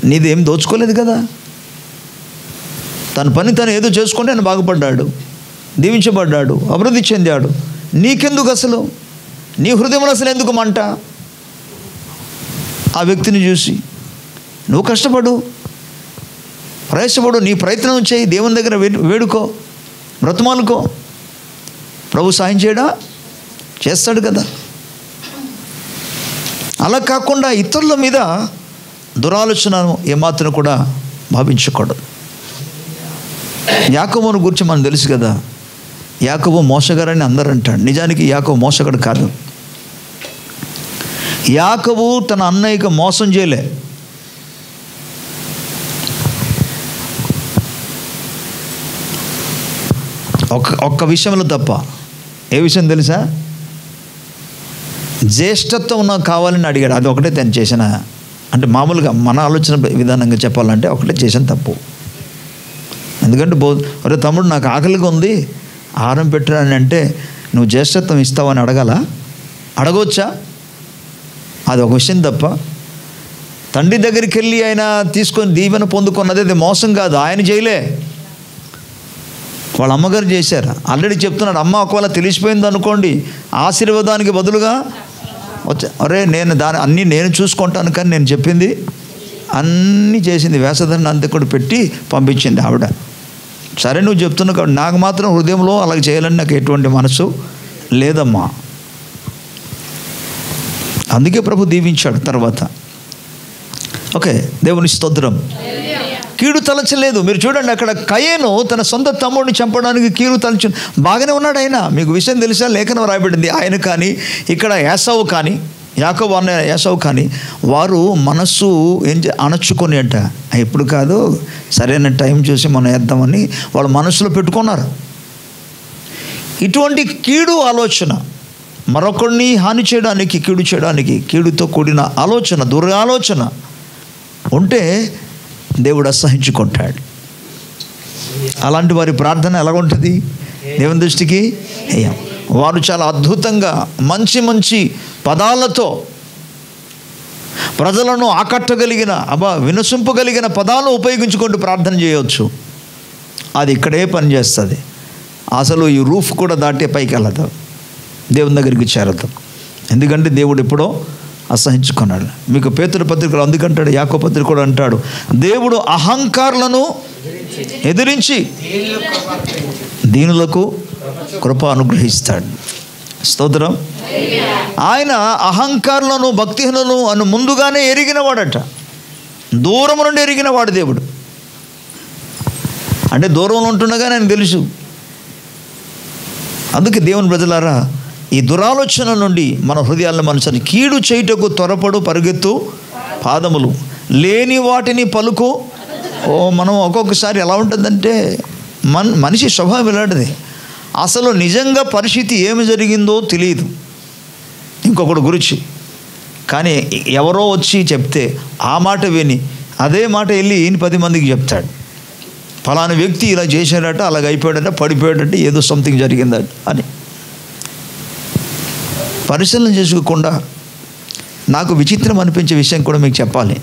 నీదేం దోచుకోలేదు కదా. తన పని తను ఏదో చేసుకుంటే ఆయన బాగుపడ్డాడు, దీవించబడ్డాడు, అభివృద్ధి చెందాడు. నీకెందుకు అసలు? నీ హృదయంలో అసలు ఎందుకు మంట? ఆ వ్యక్తిని చూసి నువ్వు కష్టపడు, ప్రయాసపడు, నీ ప్రయత్నం చేయి, దేవుని దగ్గర వేడుకో, బ్రతమాలుకో. ప్రభు సాయం చేయడా? చేస్తాడు కదా. అలా కాకుండా ఇతరుల మీద దురాలోచనను ఏమాత్రం కూడా భావించకూడదు. యాకోబును గురించి మనకు తెలుసు కదా, యాకోబు మోసగారని అందరూ అంటాడు. నిజానికి యాకోబు మోసగాడు కాదు. యాకోబు తన అన్నయ్యకు మోసం చేయలే. ఒక్క విషయంలో తప్ప. ఏ విషయం తెలుసా? జ్యేష్ఠత్వం నాకు కావాలని అడిగాడు. అది ఒకటే తను చేసిన, అంటే మామూలుగా మన ఆలోచన విధానంగా చెప్పాలంటే ఒకటే చేసిన తప్పు. ఎందుకంటే ఒరే తమ్ముడు నాకు ఆకలిగా ఉంది, ఆహారం పెట్టాలని అంటే నువ్వు జ్యేష్ఠత్వం ఇస్తావని అడగవచ్చా? అది ఒక విషయం తప్ప. తండ్రి దగ్గరికి వెళ్ళి ఆయన తీసుకొని దీవెన పొందుకున్నది అది మోసం కాదు. ఆయన చేయలే, వాళ్ళ అమ్మగారు చేశారు. ఆల్రెడీ చెప్తున్నాడు, అమ్మ ఒకవేళ తెలిసిపోయింది అనుకోండి, ఆశీర్వాదానికి బదులుగా అరే నేను అన్నీ నేను చూసుకుంటాను, కానీ నేను చెప్పింది అన్నీ చేసింది. వేషధారణ అంతా కూడా పెట్టి పంపించింది ఆవిడ. సరే నువ్వు చెప్తున్నావు కాబట్టి నాకు మాత్రం హృదయంలో అలాగ చేయాలని నాకు ఎటువంటి మనసు లేదమ్మా. అందుకే ప్రభు దీవించాడు. తర్వాత ఓకే, దేవుని స్తోత్రం. కీడు తలచలేదు. మీరు చూడండి, అక్కడ కయను తన సొంత తమ్ముడిని చంపడానికి కీడు తలచు బాగానే ఉన్నాడు ఆయన. మీకు విషయం తెలుసా, లేఖనం రాయబడింది, ఆయన కానీ ఇక్కడ యాసవు కానీ యాకోబు అన్న యాసవు కానీ వారు మనస్సు అణచుకొని అంట, ఎప్పుడు కాదు సరైన టైం చూసి మనం వేద్దామని వాళ్ళు మనసులో పెట్టుకున్నారు. ఇటువంటి కీడు ఆలోచన, మరొకరిని హాని చేయడానికి, కీడు చేయడానికి, కీడుతో కూడిన ఆలోచన, దురాలోచన ఉంటే దేవుడు అసహించుకుంటాడు. అలాంటి వారి ప్రార్థన ఎలా ఉంటుంది దేవుని దృష్టికి? వారు చాలా అద్భుతంగా మంచి మంచి పదాలతో ప్రజలను ఆకట్టగలిగిన వినసింపగలిగిన పదాలు ఉపయోగించుకుంటూ ప్రార్థన చేయవచ్చు. అది ఇక్కడే పనిచేస్తుంది. అసలు ఈ రూఫ్ కూడా దాటే పైకి వెళ్ళదు, దేవుని దగ్గరికి చేరదు. ఎందుకంటే దేవుడు ఎప్పుడో అసహించుకున్నాడు. మీకు పేతురు పత్రికలో అందుకంటాడు, యాకోబు పత్రిక కూడా అంటాడు, దేవుడు అహంకారులను ఎదిరించి దీనులకు కృప అనుగ్రహిస్తాడు. స్తోత్రం. ఆయన అహంకారులను భక్తిహీనులను అని ముందుగానే ఎరిగినవాడట. దూరం నుండి ఎరిగినవాడు దేవుడు. అంటే దూరంలో ఉంటుండగానే ఆయన తెలుసు. అందుకే దేవుని ప్రజలారా, ఈ దురాలోచన నుండి మన హృదయాలను మనసుని కీడు చేయుటకు త్వరపడు పరిగెత్తు పాదములు, లేని వాటిని పలుకు. మనం ఒక్కొక్కసారి ఎలా ఉంటుందంటే మనిషి స్వభావం ఇలాంటిది. అసలు నిజంగా పరిస్థితి ఏమి జరిగిందో తెలియదు ఇంకొకటి గురించి, కానీ ఎవరో వచ్చి చెప్తే ఆ మాట విని అదే మాట వెళ్ళి 10 మందికి చెప్తాడు. ఫలానా వ్యక్తి ఇలా చేశాడట, అలాగ అయిపోయాడట, పడిపోయాడట, ఏదో సంథింగ్ జరిగిందట అని. పరిశీలన చేసుకోకుండా నాకు విచిత్రం అనిపించే విషయం కూడా మీకు చెప్పాలి.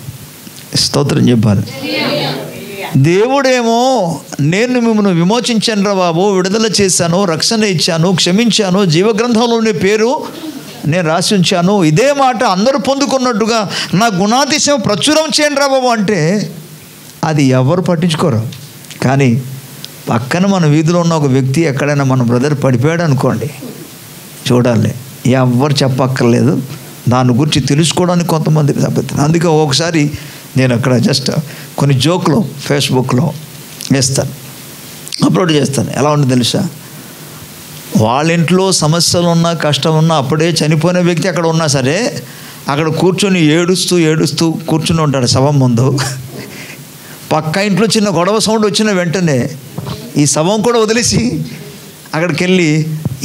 స్తోత్రం చెప్పాలి. దేవుడేమో నేను మిమ్మల్ని విమోచించాను రా బాబు, విడుదల చేశాను, రక్షణ ఇచ్చాను, క్షమించాను, జీవగ్రంథంలోని పేరు నేను రాసి ఉంచాను, ఇదే మాట అందరూ పొందుకున్నట్టుగా నా గుణాతిశయం ప్రచురం చేయండి రా బాబు అంటే అది ఎవరు పట్టించుకోరు. కానీ పక్కన మన వీధిలో ఉన్న ఒక వ్యక్తి ఎక్కడైనా మన బ్రదర్ పడిపోయాడు అనుకోండి, చూడాలి, ఎవరు చెప్పక్కర్లేదు, దాని గురించి తెలుసుకోవడానికి కొంతమందికి తప్పుతుంది. అందుకే ఒకసారి నేను అక్కడ జస్ట్ కొన్ని జోకులు ఫేస్బుక్లో వేస్తాను, అప్లోడ్ చేస్తాను. ఎలా ఉంటుంది తెలుసా, వాళ్ళ ఇంట్లో సమస్యలు ఉన్నా కష్టం ఉన్నా అప్పుడే చనిపోయిన వ్యక్తి అక్కడ ఉన్నా సరే అక్కడ కూర్చొని ఏడుస్తూ కూర్చుని ఉంటాడు శవం ముందు. పక్క ఇంట్లో చిన్న గొడవ సౌండ్ వచ్చిన వెంటనే ఈ శవం కూడా వదిలేసి అక్కడికి వెళ్ళి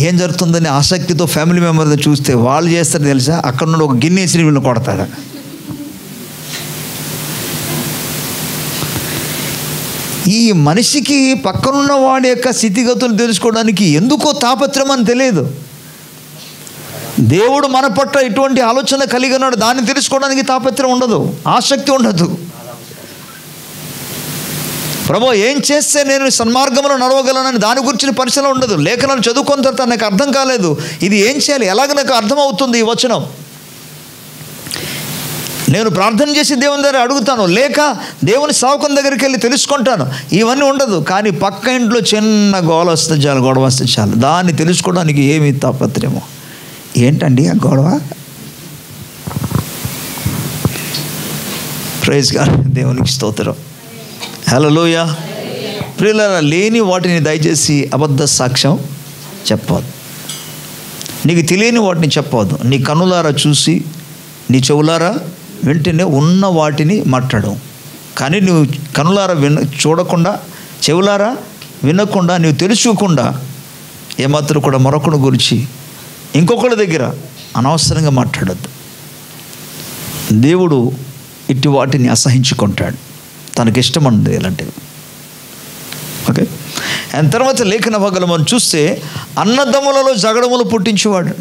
ఏం జరుగుతుందని ఆసక్తితో ఫ్యామిలీ మెంబర్తో చూస్తే వాళ్ళు చేస్తారు తెలుసా, అక్కడ నుండి ఒక గిన్నె వేసి వీళ్ళు కొడతాడు. ఈ మనిషికి పక్కనున్న వాడి యొక్క స్థితిగతులు తెలుసుకోవడానికి ఎందుకో తాపత్రం అని తెలియదు. దేవుడు మన పట్ల ఇటువంటి ఆలోచన కలిగి ఉన్నాడు, దాన్ని తెలుసుకోవడానికి తాపత్రం ఉండదు, ఆసక్తి ఉండదు. ప్రభు ఏం చేస్తే నేను సన్మార్గంలో నడవగలనని దాని గురించి పరిశీలన ఉండదు. లేఖనాలు చదువుకున్న తర్వాత నాకు అర్థం కాలేదు, ఇది ఏం చేయాలి, ఎలాగ నాకు అర్థమవుతుంది ఈ వచనం, నేను ప్రార్థన చేసి దేవుని దగ్గర అడుగుతాను, లేక దేవుని సేవకుని దగ్గరికి వెళ్ళి తెలుసుకుంటాను, ఇవన్నీ ఉండదు. కానీ పక్క ఇంట్లో చిన్న గొడవ వస్తే చాలు, దాన్ని తెలుసుకోవడానికి ఏమి తాపత్రమో. ఏంటండి ఆ గొడవ? ప్రైజ్ గాడ్, దేవునికి స్తోత్రం, హల్లెలూయా. ప్రియులారా, లేని వాటిని దయచేసి అబద్ధ సాక్ష్యం చెప్పవద్దు, నీకు తెలియని వాటిని చెప్పవద్దు. నీ కన్నులారా చూసి నీ చెవులారా వెంటనే ఉన్న వాటిని మాట్లాడవు. కానీ నువ్వు కనులారా చూడకుండా, చెవులారా వినకుండా, నువ్వు తెలుసుకోకుండా ఏమాత్రం కూడా మరొకటి గురించి ఇంకొకరి దగ్గర అనవసరంగా మాట్లాడద్దు. దేవుడు ఇటు వాటిని అసహించుకుంటాడు, తనకిష్టం ఉండదు ఇలాంటివి. ఓకే. అండ్ తర్వాత లేఖన భాగాలు మనం చూస్తే అన్నదమ్ములలో జగడములు పుట్టించేవాడు.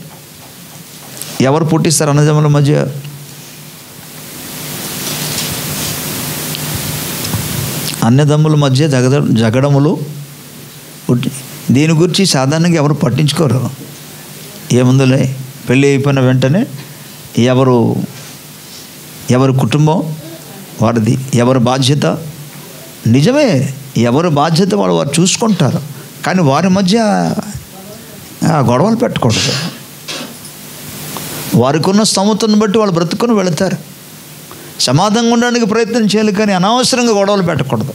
ఎవరు పుట్టిస్తారు అన్నదమ్ముల మధ్య? అన్నదమ్ముల మధ్య జగడములు దీని గురించి సాధారణంగా ఎవరు పట్టించుకోరు. ఏముందులే, పెళ్ళి అయిపోయిన వెంటనే ఎవరి కుటుంబం వారిది, ఎవరి బాధ్యత. నిజమే, ఎవరి బాధ్యత వారు చూసుకుంటారు. కానీ వారి మధ్య గొడవలు పెట్టకూడదు. వారికి ఉన్న స్తోమతను బట్టి వాళ్ళు బ్రతుకుని వెళతారు. సమాధానంగా ఉండడానికి ప్రయత్నం చేయాలి, కానీ అనవసరంగా గొడవలు పెట్టకూడదు.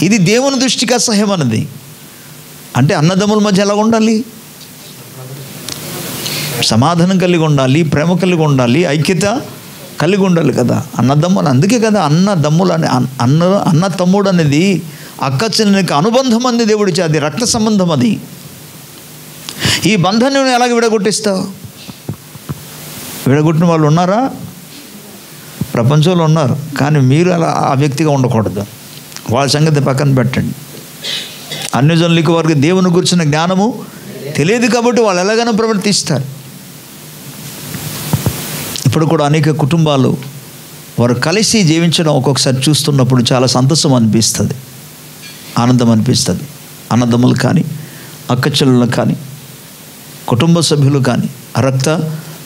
ఇది దేవుని దృష్టికి అసహ్యమన్నది. అంటే అన్నదమ్ముల మధ్య ఎలా ఉండాలి? సమాధానం కలిగి ఉండాలి, ప్రేమ కలిగి ఉండాలి, ఐక్యత కలిగి ఉండాలి కదా అన్నదమ్ములు. అందుకే కదా అన్నదమ్ములు అని అన్న తమ్ముడు అనేది అక్క చెల్లెనికి అనుబంధం అంది దేవుడికి. అది రక్త సంబంధం. అది ఈ బంధాన్ని నువ్వు ఎలాగ విడగొట్టిస్తావు? విడగొట్టిన వాళ్ళు ఉన్నారా? ప్రపంచంలో ఉన్నారు. కానీ మీరు అలా ఆ వ్యక్తిగా ఉండకూడదు. వాళ్ళ సంగతి పక్కన పెట్టండి. అన్ని జనులకి వారికి దేవుని గురించిన జ్ఞానము తెలియదు కాబట్టి వాళ్ళు ఎలాగైనా ప్రవర్తిస్తారు. ఇప్పుడు కూడా అనేక కుటుంబాలు వారు కలిసి జీవించడం ఒక్కొక్కసారి చూస్తున్నప్పుడు చాలా సంతోషం అనిపిస్తుంది, ఆనందం అనిపిస్తుంది. అన్నదమ్ములు కానీ, అక్క చెల్లెలు కానీ, కుటుంబ సభ్యులు కానీ, రక్త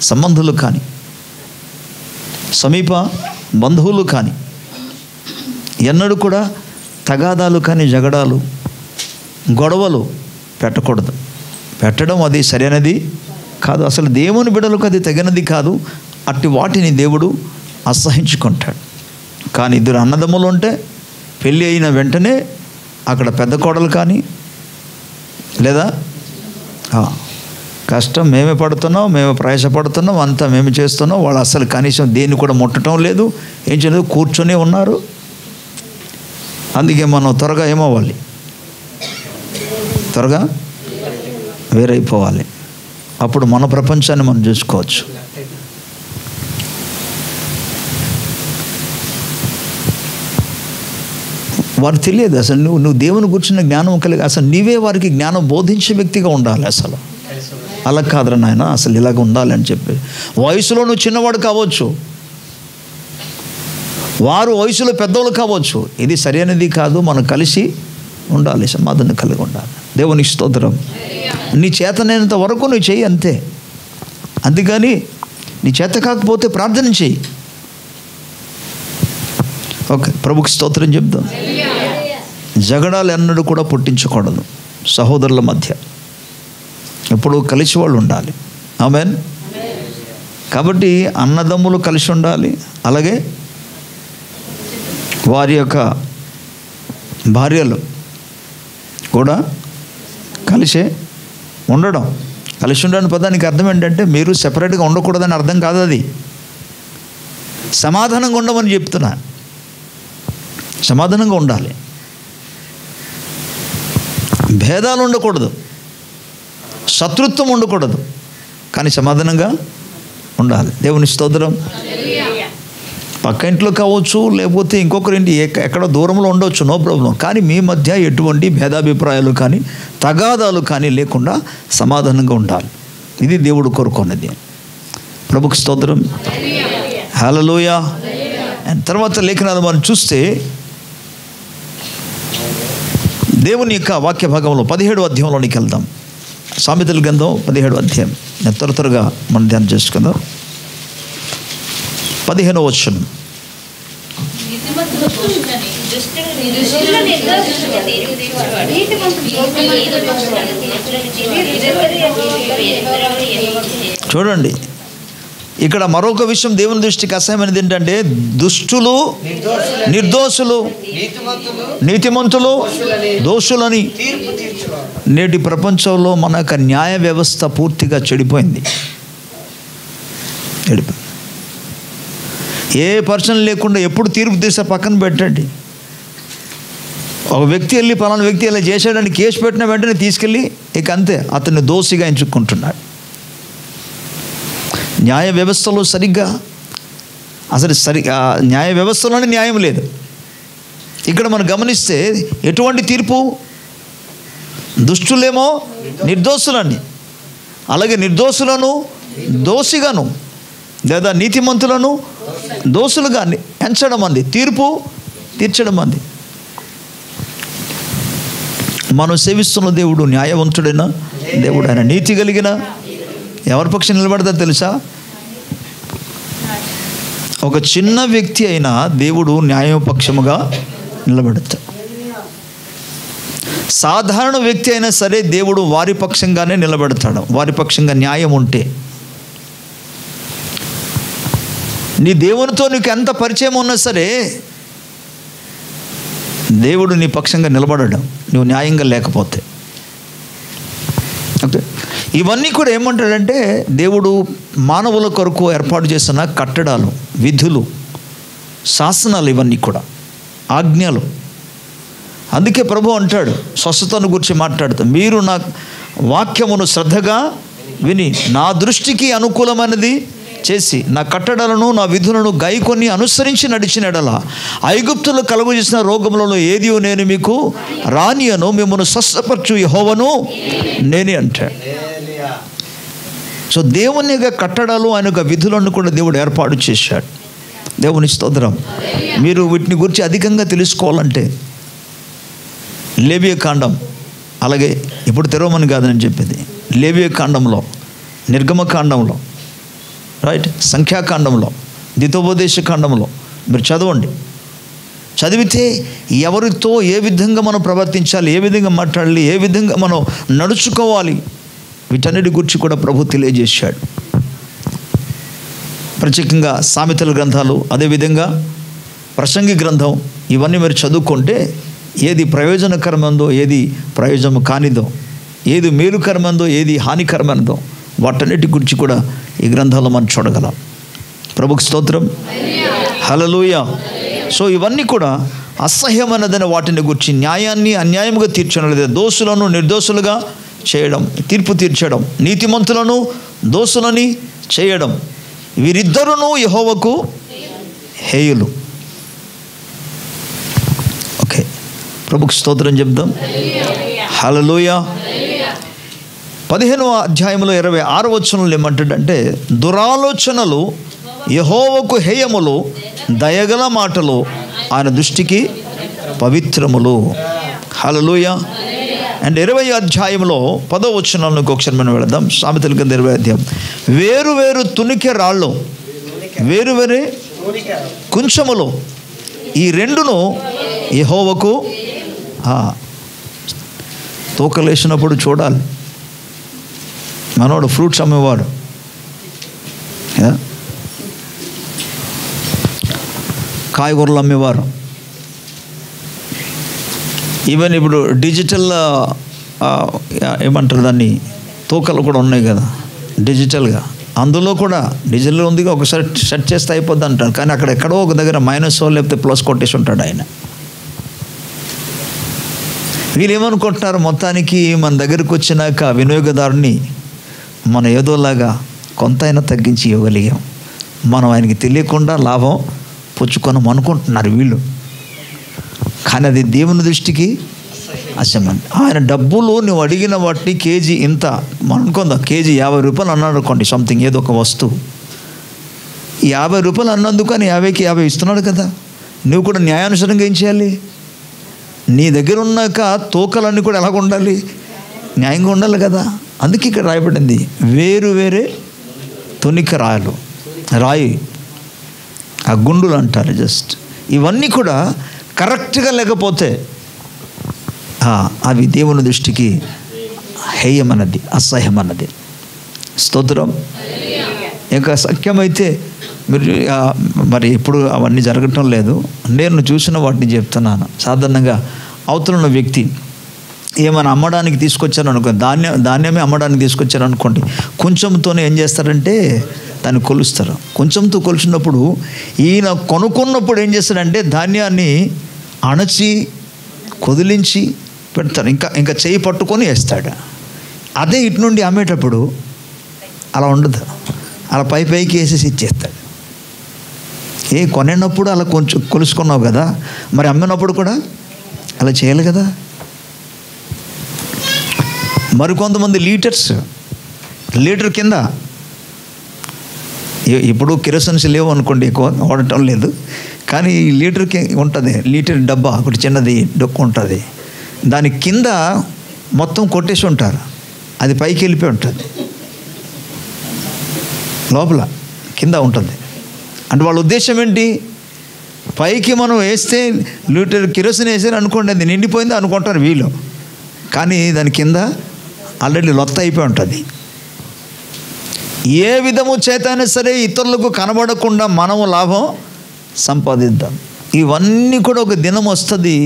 సంబంధులు కానీ, సమీప బంధువులు కానీ ఎన్నడూ కూడా తగాదాలు కానీ, జగడాలు, గొడవలు పెట్టకూడదు. పెట్టడం అది సరైనది కాదు. అసలు దేవుని బిడ్డలకు అది తగినది కాదు. అట్టి వాటిని దేవుడు అసహించుకుంటాడు. కానీ ఇద్దరు అన్నదమ్ములు ఉంటే పెళ్ళి అయిన వెంటనే అక్కడ పెద్ద కోడలు కానీ, లేదా కష్టం మేమే పడుతున్నాం, మేము ప్రయాసపడుతున్నాం, అంతా మేము చేస్తున్నాం, వాళ్ళు అసలు కనీసం దేన్ని కూడా ముట్టడం లేదు, ఏం చేయలేదు, కూర్చొని ఉన్నారు. అందుకే మనం త్వరగా ఏమవ్వాలి? త్వరగా వేరైపోవాలి. అప్పుడు మన ప్రపంచాన్ని మనం చూసుకోవచ్చు. వారికి తెలియదు అసలు నువ్వు దేవుని గురించిన జ్ఞానం కలిగి, అసలు నీవే వారికి జ్ఞానం బోధించే వ్యక్తిగా ఉండాలి. అసలు అలా కాదురా నాయన, అసలు ఇలాగ ఉండాలి అని చెప్పి. వయసులో నువ్వు చిన్నవాడు కావచ్చు, వారు వయసులో పెద్దవాళ్ళు కావచ్చు. ఇది సరైనది కాదు. మనం కలిసి ఉండాలి, సమాధానం కలిగి ఉండాలి. దేవుని స్తోత్రం. నీ చేతనైనంత వరకు నువ్వు చెయ్యి, అంతే. అందుకని నీ చేత కాకపోతే ప్రార్థన చెయ్యి. ఓకే, ప్రభుకి స్తోత్రం చెప్దాం. జగడాలు ఎన్నడూ కూడా పుట్టించకూడదు సహోదరుల మధ్య. ఎప్పుడు కలిసి వాళ్ళు ఉండాలి. ఆమేన్. కాబట్టి అన్నదమ్ములు కలిసి ఉండాలి. అలాగే వారి యొక్క భార్యలు కూడా కలిసే ఉండడం. కలిసి ఉండని పదానికి అర్థం ఏంటంటే మీరు సెపరేట్గా ఉండకూడదని అర్థం కాదు. అది సమాధానంగా ఉండమని చెప్తున్నా. సమాధానంగా ఉండాలి, భేదాలు ఉండకూడదు, శత్రుత్వం ఉండకూడదు, కానీ సమాధానంగా ఉండాలి. దేవుని స్తోత్రం. పక్క ఇంట్లో కావచ్చు, లేకపోతే ఇంకొకరింటి ఎక్కడో దూరంలో ఉండవచ్చు, నో ప్రాబ్లం. కానీ మీ మధ్య ఎటువంటి భేదాభిప్రాయాలు కానీ, తగాదాలు కానీ లేకుండా సమాధానంగా ఉండాలి. ఇది దేవుడు కోరుకున్నది. ప్రభుకి స్తోత్రం. హల్లెలూయా. తర్వాత లేఖనాలు మనం చూస్తే దేవుని యొక్క వాక్య భాగంలో 17వ అధ్యాయంలోనికి వెళ్దాం. సామెతల గ్రంథం 17వ అధ్యాయం. నేను త్వరగా మనం ధ్యానం చేసుకుందాం. 15వ వచనం. చూడండి, ఇక్కడ మరొక విషయం దేవుని దృష్టికి అసహ్యమైనది ఏంటంటే దుష్టులు నిర్దోషులు, నీతిమంతులు దోషులని. నేటి ప్రపంచంలో మన యొక్క న్యాయ వ్యవస్థ పూర్తిగా చెడిపోయింది. ఏ పర్సన్ లేకుండా ఎప్పుడు తీర్పు తీసే పక్కన పెట్టండి. ఒక వ్యక్తి వెళ్ళి పలానా వ్యక్తి ఇలా చేసాడని కేసు పెట్టిన వెంటనే తీసుకెళ్ళి ఇక అంతే అతన్ని దోషిగా ఎంచుకుంటున్నాడు. న్యాయ వ్యవస్థలో సరిగ్గా అసలు న్యాయ వ్యవస్థలోనే న్యాయం లేదు. ఇక్కడ మనం గమనిస్తే ఎటువంటి తీర్పు? దుష్టులేమో నిర్దోషులని, అలాగే నిర్దోషులను దోషిగాను, లేదా నీతిమంతులను దోషులుగా ఎంచడం అంది, తీర్పు తీర్చడం అంది. మనం సేవిస్తున్న దేవుడు న్యాయవంతుడైన దేవుడు, ఆయన నీతి కలిగిన. ఎవరి పక్షం నిలబడతారు తెలుసా? ఒక చిన్న వ్యక్తి అయినా దేవుడు న్యాయపక్షముగా నిలబడతాడు. సాధారణ వ్యక్తి అయినా సరే దేవుడు వారి పక్షంగానే నిలబెడతాడు, వారి పక్షంగా న్యాయం ఉంటే. నీ దేవునితో నీకు ఎంత పరిచయం ఉన్నా సరే దేవుడు నీ పక్షంగా నిలబడడం, నువ్వు న్యాయంగా లేకపోతే. ఓకే, ఇవన్నీ కూడా ఏమంటాడంటే దేవుడు మానవుల కొరకు ఏర్పాటు చేసిన కట్టడాలు, విధులు, శాసనాలు, ఇవన్నీ కూడా ఆజ్ఞలు. అందుకే ప్రభు అంటాడు, స్వస్థతను గురించి మాట్లాడుతూ, మీరు నా వాక్యమును శ్రద్ధగా విని నా దృష్టికి అనుకూలమైనది చేసి నా కట్టడలను నా విధులను గైకొని అనుసరించి నడిచిన ఎడల ఐగుప్తులు కలుగు చేసిన రోగములలో ఏదియో నేను మీకు రానియను, మిమ్మల్ని స్వస్థపరచు యెహోవాను నేనే అంటాడు. సో దేవుని యొక్క కట్టడాలు, ఆయన యొక్క విధులను కూడా దేవుడు ఏర్పాటు చేశాడు. దేవుని స్తోత్రం. మీరు వీటిని గురించి అధికంగా తెలుసుకోవాలంటే లేవియ కాండం, అలాగే ఇప్పుడు తెరవమని కాదని చెప్పేది, లేవియ కాండంలో, నిర్గమకాండంలో, రైట్, సంఖ్యాకాండంలో, ద్వితోపదేశ కాండంలో మీరు చదవండి. చదివితే ఎవరితో ఏ విధంగా మనం ప్రవర్తించాలి, ఏ విధంగా మాట్లాడాలి, ఏ విధంగా మనం నడుచుకోవాలి, వీటన్నిటి గురించి కూడా ప్రభు తెలియజేశాడు. ప్రత్యేకంగా సామెతల గ్రంథాలు, అదేవిధంగా ప్రసంగి గ్రంథం, ఇవన్నీ మీరు చదువుకుంటే ఏది ప్రయోజనకరమైనదో, ఏది ప్రయోజనం కానిదో, ఏది మేలుకరమైనదో, ఏది హానికరమైనదో, వాటన్నిటి గురించి కూడా ఈ గ్రంథాల్లో మనం చూడగలం. ప్రభుకి స్తోత్రం, హల్లెలూయా. సో ఇవన్నీ కూడా అసహ్యమైనదైన వాటిని గురించి, న్యాయాన్ని అన్యాయంగా తీర్చడం, లేదా దోషులను నిర్దోషులుగా చేయడం, తీర్పు తీర్చడం, నీతిమంతులను దోషులని చేయడం, వీరిద్దరును యెహోవాకు హేయులు. ఓకే, ప్రభుకి స్తోత్రం చెప్దాం, హల్లెలూయా. 15వ అధ్యాయంలో 26వ వచనంలో ఏమంటాడంటే, దురాలోచనలు యెహోవాకు హేయములు, దయగల మాటలు ఆయన దృష్టికి పవిత్రములు. హల్లెలూయా. అండ్ 20వ అధ్యాయంలో 10వ వచనంలోకి ఒకసారి మనం వెళదాం. సామెతల గ్రంథం 20వ అధ్యాయం. వేరు వేరు తునికె రాళ్ళు, వేరు వేరే కుంచములు, ఈ రెండును యెహోవాకు. తూకలేసినప్పుడు చూడాలి. మనోడు ఫ్రూట్స్ అమ్మేవాడు, కాయగూరలు అమ్మేవారు, ఈవెన్ ఇప్పుడు డిజిటల్ ఏమంటారు దాన్ని, తూకలు కూడా ఉన్నాయి కదా డిజిటల్గా. అందులో కూడా డిజిటల్ ఉంది, ఒకసారి సెట్ చేస్తే అయిపోద్ది అంటాడు. కానీ అక్కడ ఎక్కడో ఒక దగ్గర మైనస్ లేకపోతే ప్లస్ కొట్టేసి ఉంటాడు ఆయన. వీళ్ళు ఏమనుకుంటున్నారు, మొత్తానికి మన దగ్గరికి వచ్చినాక వినియోగదారుని మనం ఏదోలాగా కొంత అయినా తగ్గించి ఇవ్వగలిగాం, మనం ఆయనకి తెలియకుండా లాభం పుచ్చుకొని అనుకుంటున్నారు వీళ్ళు. కానీ అది దేవుని దృష్టికి అసహ్యం. ఆయన డబ్బులు నువ్వు అడిగిన వాటిని కేజీ ఇంత మనం అనుకుందాం, కేజీ 50 రూపాయలు అన్నాడు అనుకోండి, సంథింగ్ ఏదో ఒక వస్తువు. 50 రూపాయలు అన్నందుకు అని 50కి 50 ఇస్తున్నాడు కదా. నువ్వు కూడా న్యాయానుసారంగా ఏం చేయాలి? నీ దగ్గర ఉన్నాక తూకలన్నీ కూడా ఎలాగ ఉండాలి? న్యాయంగా ఉండాలి కదా. అందుకే ఇక్కడ రాయబడింది, వేరు వేరే తునిక రాయలు, రాయి, ఆ గుండులు అంటారు జస్ట్. ఇవన్నీ కూడా కరెక్ట్గా లేకపోతే అవి దేవుని దృష్టికి హేయమన్నది, అసహ్యమన్నది. స్తోత్రం. ఇంకా సఖ్యమైతే మీరు మరి ఇప్పుడు అవన్నీ జరగటం లేదు, నేను చూసిన వాటిని చెప్తున్నాను. సాధారణంగా అవతల వ్యక్తి ఏమైనా అమ్మడానికి తీసుకొచ్చారు అనుకో, ధాన్యమే అమ్మడానికి తీసుకొచ్చారు అనుకోండి, కొంచెంతోనే ఏం చేస్తారంటే దాన్ని కొలుస్తారు. కొంచెంతో కొలిచినప్పుడు ఈయన కొనుక్కున్నప్పుడు ఏం చేస్తాడంటే ధాన్యాన్ని అణచి కొదిలించి పెడతాడు, ఇంకా చేయి పట్టుకొని వేస్తాడు. అదే ఇటు నుండి అమ్మేటప్పుడు అలా ఉండదు, అలా పైకి వేసేసి ఇచ్చేస్తాడు. కొనేటప్పుడు అలా కొంచెం కొలుసుకున్నావు కదా, మరి అమ్మినప్పుడు కూడా అలా చేయాలి కదా. మరికొంతమంది లీటర్ కింద ఇప్పుడు కిరోసిన్స్ లేవు అనుకోండి, ఎక్కువ వాడటం లేదు. కానీ లీటర్కి ఉంటుంది, లీటర్ డబ్బా ఒకటి చిన్నది డొక్కు ఉంటుంది, దాని కింద మొత్తం కొట్టేసి ఉంటారు, అది పైకి వెళ్ళిపోయి ఉంటుంది, లోపల కింద ఉంటుంది. అంటే వాళ్ళ ఉద్దేశం ఏంటి, పైకి మనం వేస్తే లీటర్ కిరోసిన్ వేసారు అనుకోండి, అది నిండిపోయింది అనుకుంటారు వీళ్ళు, కానీ దాని కింద ఆల్రెడీ లొత్త అయిపోయి ఉంటుంది. ఏ విధము చేతైనా సరే ఇతరులకు కనబడకుండా మనము లాభం సంపాదిద్దాం. ఇవన్నీ కూడా ఒక దినం వస్తుంది,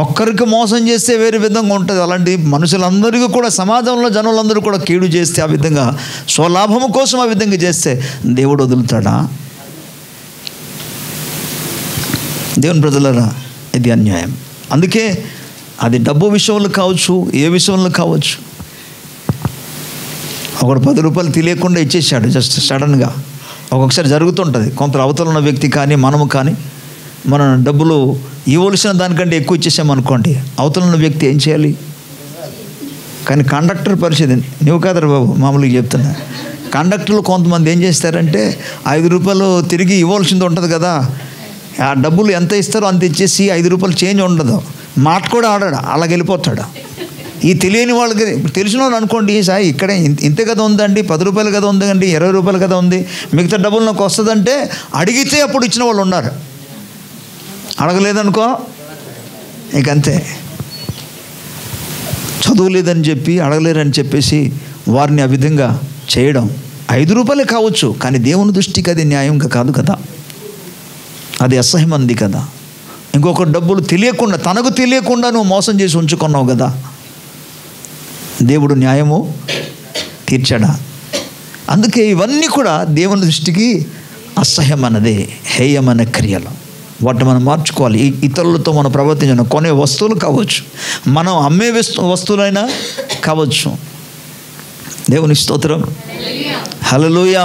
ఒక్కరికి మోసం చేస్తే వేరే విధంగా ఉంటుంది. అలాంటి మనుషులందరికీ కూడా, సమాజంలో జనులందరూ కూడా కీడు చేస్తే, ఆ విధంగా స్వలాభము కోసం ఆ విధంగా చేస్తే దేవుడు వదులుతాడా? దేవుని ప్రజలరా, ఇది అన్యాయం. అందుకే అది డబ్బు విషయంలో కావచ్చు, ఏ విషయంలో కావచ్చు. ఒకడు 10 రూపాయలు తెలియకుండా ఇచ్చేసాడు జస్ట్ సడన్గా. ఒక్కొక్కసారి జరుగుతుంటుంది, కొంత అవతల ఉన్న వ్యక్తి కానీ మనము కానీ మనం డబ్బులు ఇవ్వవలసిన దానికంటే ఎక్కువ ఇచ్చేసామనుకోండి, అవతల ఉన్న వ్యక్తి ఏం చేయాలి? కానీ కండక్టర్ పరిస్థితి నువ్వు కాదరా బాబు, మామూలుగా చెప్తున్నా. కండక్టర్లు కొంతమంది ఏం చేస్తారంటే 5 రూపాయలు తిరిగి ఇవ్వాల్సింది ఉంటుంది కదా, ఆ డబ్బులు ఎంత ఇస్తారో అంత ఇచ్చేసి 5 రూపాయలు చేంజ్ ఉండదు, మాట కూడా ఆడాడు, అలాగ వెళ్ళిపోతాడు. ఈ తెలియని వాళ్ళకి, తెలిసిన వాళ్ళు అనుకోండి, సార్ ఇక్కడే ఇంతే కదా ఉందండి, 10 రూపాయలు కదా ఉందండి, 20 రూపాయలు కదా ఉంది, మిగతా డబ్బులు నాకు వస్తుందంటే అడిగితే అప్పుడు ఇచ్చిన వాళ్ళు ఉన్నారు. అడగలేదనుకో ఇక అంతే. చదువు లేదని చెప్పి అడగలేరని చెప్పేసి వారిని ఆ విధంగా చేయడం 5 రూపాయలే కావచ్చు, కానీ దేవుని దృష్టికి అది న్యాయంగా కాదు కదా, అది అసహ్యం అంది కదా. ఇంకొక డబ్బులు తెలియకుండా, తనకు తెలియకుండా నువ్వు మోసం చేసి ఉంచుకున్నావు కదా, దేవుడు న్యాయము తీర్చాడా? అందుకే ఇవన్నీ కూడా దేవుని దృష్టికి అసహ్యమన్నదే, హేయమైన క్రియలు. వాటిని మనం మార్చుకోవాలి. ఇతరులతో మనం ప్రవర్తించిన కొనే వస్తువులు కావచ్చు, మనం అమ్మే వస్తువులైనా కావచ్చు. దేవుని స్తోత్రం, హల్లెలూయా.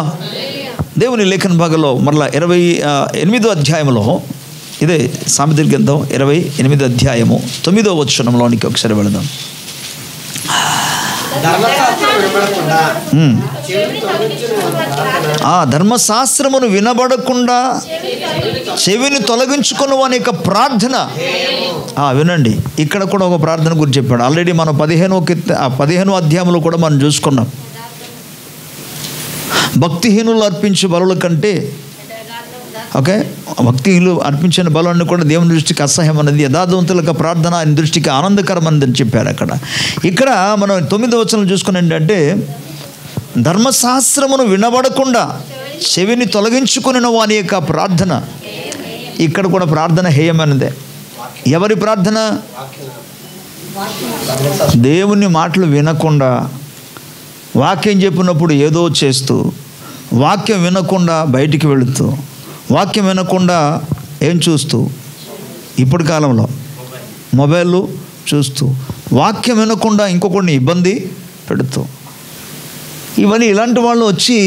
దేవుని లేఖన భాగంలో మరలా 28వ అధ్యాయంలో, ఇదే సామెతల గ్రంథం 28వ అధ్యాయము 9వ వచనంలోనికి ఒకసారి వెళదాం. ధర్మశాస్త్రమును వినబడకుండా చెవిని తొలగించుకున్న వాని యొక్క ప్రార్థన. వినండి, ఇక్కడ కూడా ఒక ప్రార్థన గురించి చెప్పాడు. ఆల్రెడీ మనం 15వ అధ్యాయంలో కూడా మనం చూసుకున్నాం. భక్తిహీనులు అర్పించే బలుల కంటే, ఓకే, భక్తిహీనులు అర్పించిన బలాన్ని కూడా దేవుని దృష్టికి అసహ్యం అన్నది, యథార్థవంతుల ప్రార్థన ఆయన దృష్టికి ఆనందకరం అని చెప్పారు అక్కడ. ఇక్కడ మనం 9వ వచనం చూసుకుని ఏంటంటే, ధర్మశాస్త్రమును వినబడకుండా చెవిని తొలగించుకున్న వాని యొక్క ప్రార్థన. ఇక్కడ కూడా ప్రార్థన హేయమైనదే. ఎవరి ప్రార్థన? దేవుని మాటలు వినకుండా, వాక్యం చెప్పినప్పుడు ఏదో చేస్తూ, వాక్యం వినకుండా బయటికి వెళుతూ, వాక్యం వినకుండా ఏం చూస్తూ, ఇప్పటి కాలంలో మొబైల్ చూస్తూ, వాక్యం వినకుండా ఇంకొకరిని ఇబ్బంది పెడుతూ, ఇవన్నీ ఇలాంటి వాళ్ళు వచ్చి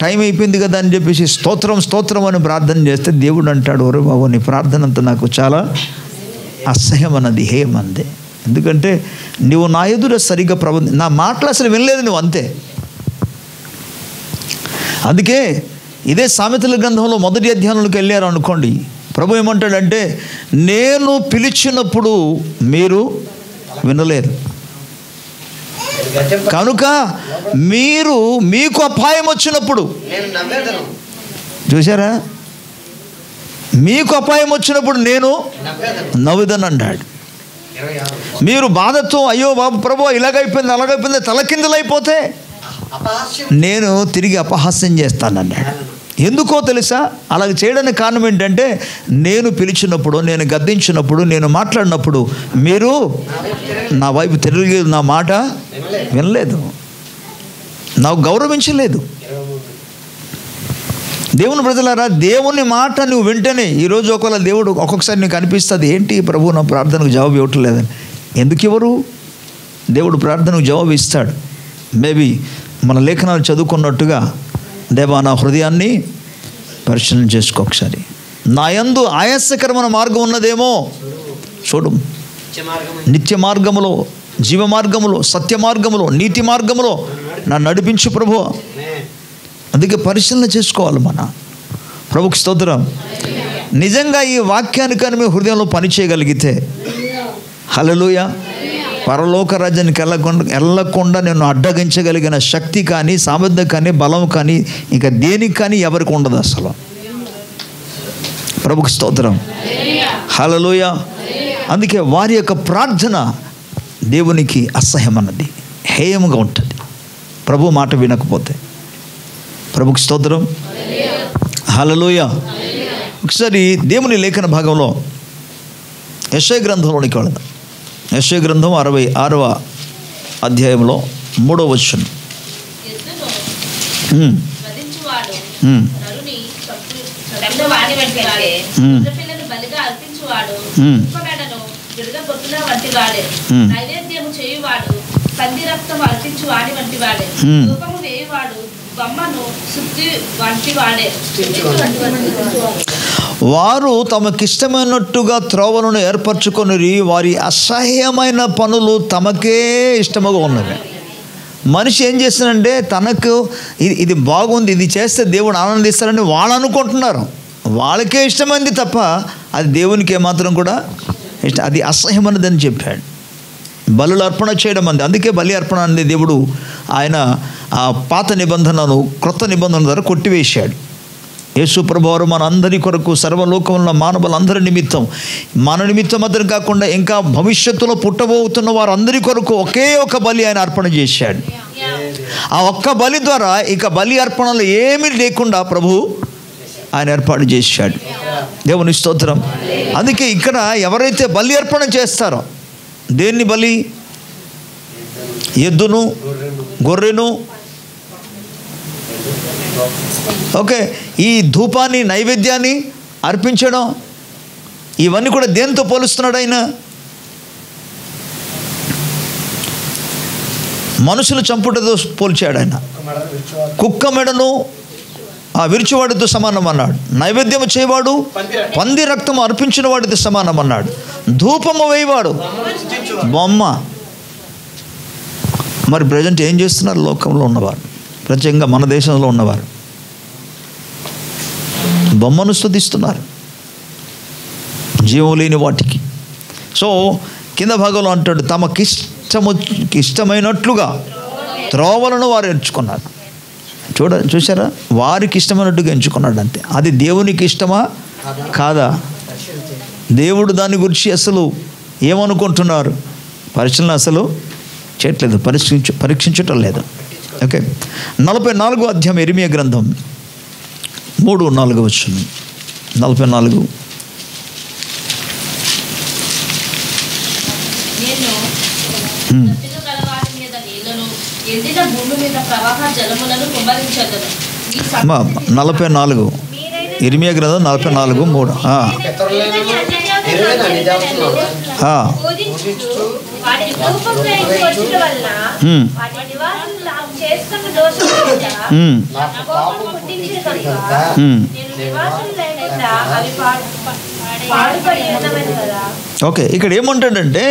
టైం అయిపోయింది కదా అని చెప్పేసి స్తోత్రం స్తోత్రం అని ప్రార్థన చేస్తే దేవుడు అంటాడు, ఒరే బాబు నీ ప్రార్థన అంతా నాకు చాలా అసహ్యం అన్నది, హేయమంది. ఎందుకంటే నువ్వు నా ఎదుట సరిగ్గా నా మాటలు అసలు వినలేదు నువ్వు, అంతే. అందుకే ఇదే సామెతల గ్రంథంలో 1వ అధ్యాయంలోకి వెళ్ళారు అనుకోండి, ప్రభు ఏమంటాడంటే, నేను పిలిచినప్పుడు మీరు వినలేదు కనుక మీకు అపాయం వచ్చినప్పుడు, చూసారా, మీకు అపాయం వచ్చినప్పుడు నేను నవ్వుదను అన్నాడు. మీరు బాధతో అయ్యో బాబు ప్రభు ఇలాగైపోయింది అలాగైపోయింది తలకిందులైపోతే నేను తిరిగి అపహాస్యం చేస్తానన్నాడు. ఎందుకో తెలుసా? అలాగ చేయడానికి కారణం ఏంటంటే, నేను పిలిచినప్పుడు, నేను గద్దించినప్పుడు, నేను మాట్లాడినప్పుడు మీరు నా వైపు తిరిగి నా మాట వినలేదు, నాకు గౌరవించలేదు. దేవుని ప్రజలారా, దేవుని మాట నువ్వు వింటేనే, ఈరోజు ఒకవేళ దేవుడు ఒక్కొక్కసారి నీకు అనిపిస్తుంది, ఏంటి ప్రభు నా ప్రార్థనకు జవాబు ఇవ్వట్లేదని. ఎందుకు ఇవ్వరు? దేవుడు ప్రార్థనకు జవాబు ఇస్తాడు. మేబీ మన లేఖనాలు చదువుకున్నట్టుగా, దేవా నా హృదయాన్ని పరిశీలన చేసుకో ఒకసారి, నా యందు ఆయాసకరమైన మార్గం ఉన్నదేమో చూడు, నిత్య మార్గములో, జీవ మార్గములో, సత్య మార్గములో, నీతి మార్గములో నన్ను నడిపించు ప్రభువా. అందుకే పరిశీలన చేసుకోవాలి మన ప్రభుకి స్తోత్రం. నిజంగా ఈ వాక్యాన్ని కానీ మీ హృదయంలో పని చేయగలిగితే హల్లెలూయా, పరలోక రాజ్యానికి వెళ్ళకుండా నేను అడ్డగించగలిగిన శక్తి కానీ సామర్థ్యం కానీ బలం కానీ ఇంకా దేనికి కానీ ఎవరికి ఉండదు అసలు. ప్రభుకి స్తోత్రం. హల్లెలూయా. అందుకే వారి యొక్క ప్రార్థన దేవునికి అసహ్యమన్నది, హేయముగా ఉంటుంది ప్రభు మాట వినకపోతే. ప్రభుకి స్తోత్రం. హల్లెలూయా. ఒకసారి దేవుని లేఖన భాగంలో యెషయా గ్రంథంలోనికి వెళదాం. యెషయా గ్రంథం 66వ అధ్యాయంలో 3వ వచనం. వారు తమకిష్టమైనట్టుగా త్రోవలను ఏర్పరచుకొని వారి అసహ్యమైన పనులు తమకే ఇష్టముగా ఉన్నవి. మనిషి ఏం చేస్తాడంటే తనకు ఇది బాగుంది, ఇది చేస్తే దేవుడు ఆనందిస్తారని వాళ్ళు అనుకుంటున్నారు. వాళ్ళకే ఇష్టమైంది తప్ప అది దేవునికి ఏమాత్రం కూడా ఇష్టం, అది అసహ్యమైనదని చెప్పాడు. బలులు అర్పణ చేయడం అంది. అందుకే బలి అర్పణ అనేది దేవుడు ఆయన ఆ పాత నిబంధనను క్రొత్త నిబంధన ద్వారా కొట్టివేశాడు. యేసు ప్రభువారు మన అందరి కొరకు సర్వలోకంలో మానవులందరి నిమిత్తం, మన నిమిత్తం మాత్రం కాకుండా ఇంకా భవిష్యత్తులో పుట్టబోతున్న వారందరి కొరకు ఒకే ఒక బలి ఆయన అర్పణ చేశాడు. ఆ ఒక్క బలి ద్వారా ఇక బలి అర్పణలు ఏమీ లేకుండా ప్రభు ఆయన ఏర్పాటు చేశాడు. దేవుని స్తోత్రం. అందుకే ఇక్కడ ఎవరైతే బలి అర్పణ చేస్తారో, దేన్ని బలి? ఎద్దును, గొర్రెను. ఓకే, ఈ ధూపాన్ని నైవేద్యాన్ని అర్పించడం, ఇవన్నీ కూడా దేంతో పోలుస్తున్నాడు ఆయన? మనుషులు చంపుటతో పోల్చాడు ఆయన. కుక్క మెడను ఆ విరుచువాడితో సమానం అన్నాడు. నైవేద్యము చేయవాడు పంది రక్తము అర్పించిన వాడితో సమానం అన్నాడు. ధూపము వేయవాడు బొమ్మ. మరి ప్రజెంట్ ఏం చేస్తున్నారు లోకంలో ఉన్నవారు, ప్రత్యేకంగా మన దేశంలో ఉన్నవారు? బొమ్మను స్తుతిస్తున్నారు, జీవం లేని వాటికి. సో కింద భాగంలో అంటాడు, ఇష్టమైనట్లుగా త్రోవలను వారు ఎంచుకున్నారు. చూసారా, వారికి ఇష్టమైనట్టుగా ఎంచుకున్నాడు అంతే. అది దేవునికి ఇష్టమా కాదా? దేవుడు దాని గురించి అసలు ఏమనుకుంటున్నారు? పరిశీలన అసలు చేయట్లేదు, పరీక్షించటం లేదు. ఓకే, 44వ అధ్యాయం ఇర్మియా గ్రంథం 3-4 వచనం. 44. ఎండిన భూమి మీద ప్రవాహ జలములను కుమ్మరించెదను. 44 ఇర్మియా గ్రంథం 44:3. ఓకే, ఇక్కడ ఏమంటాడంటే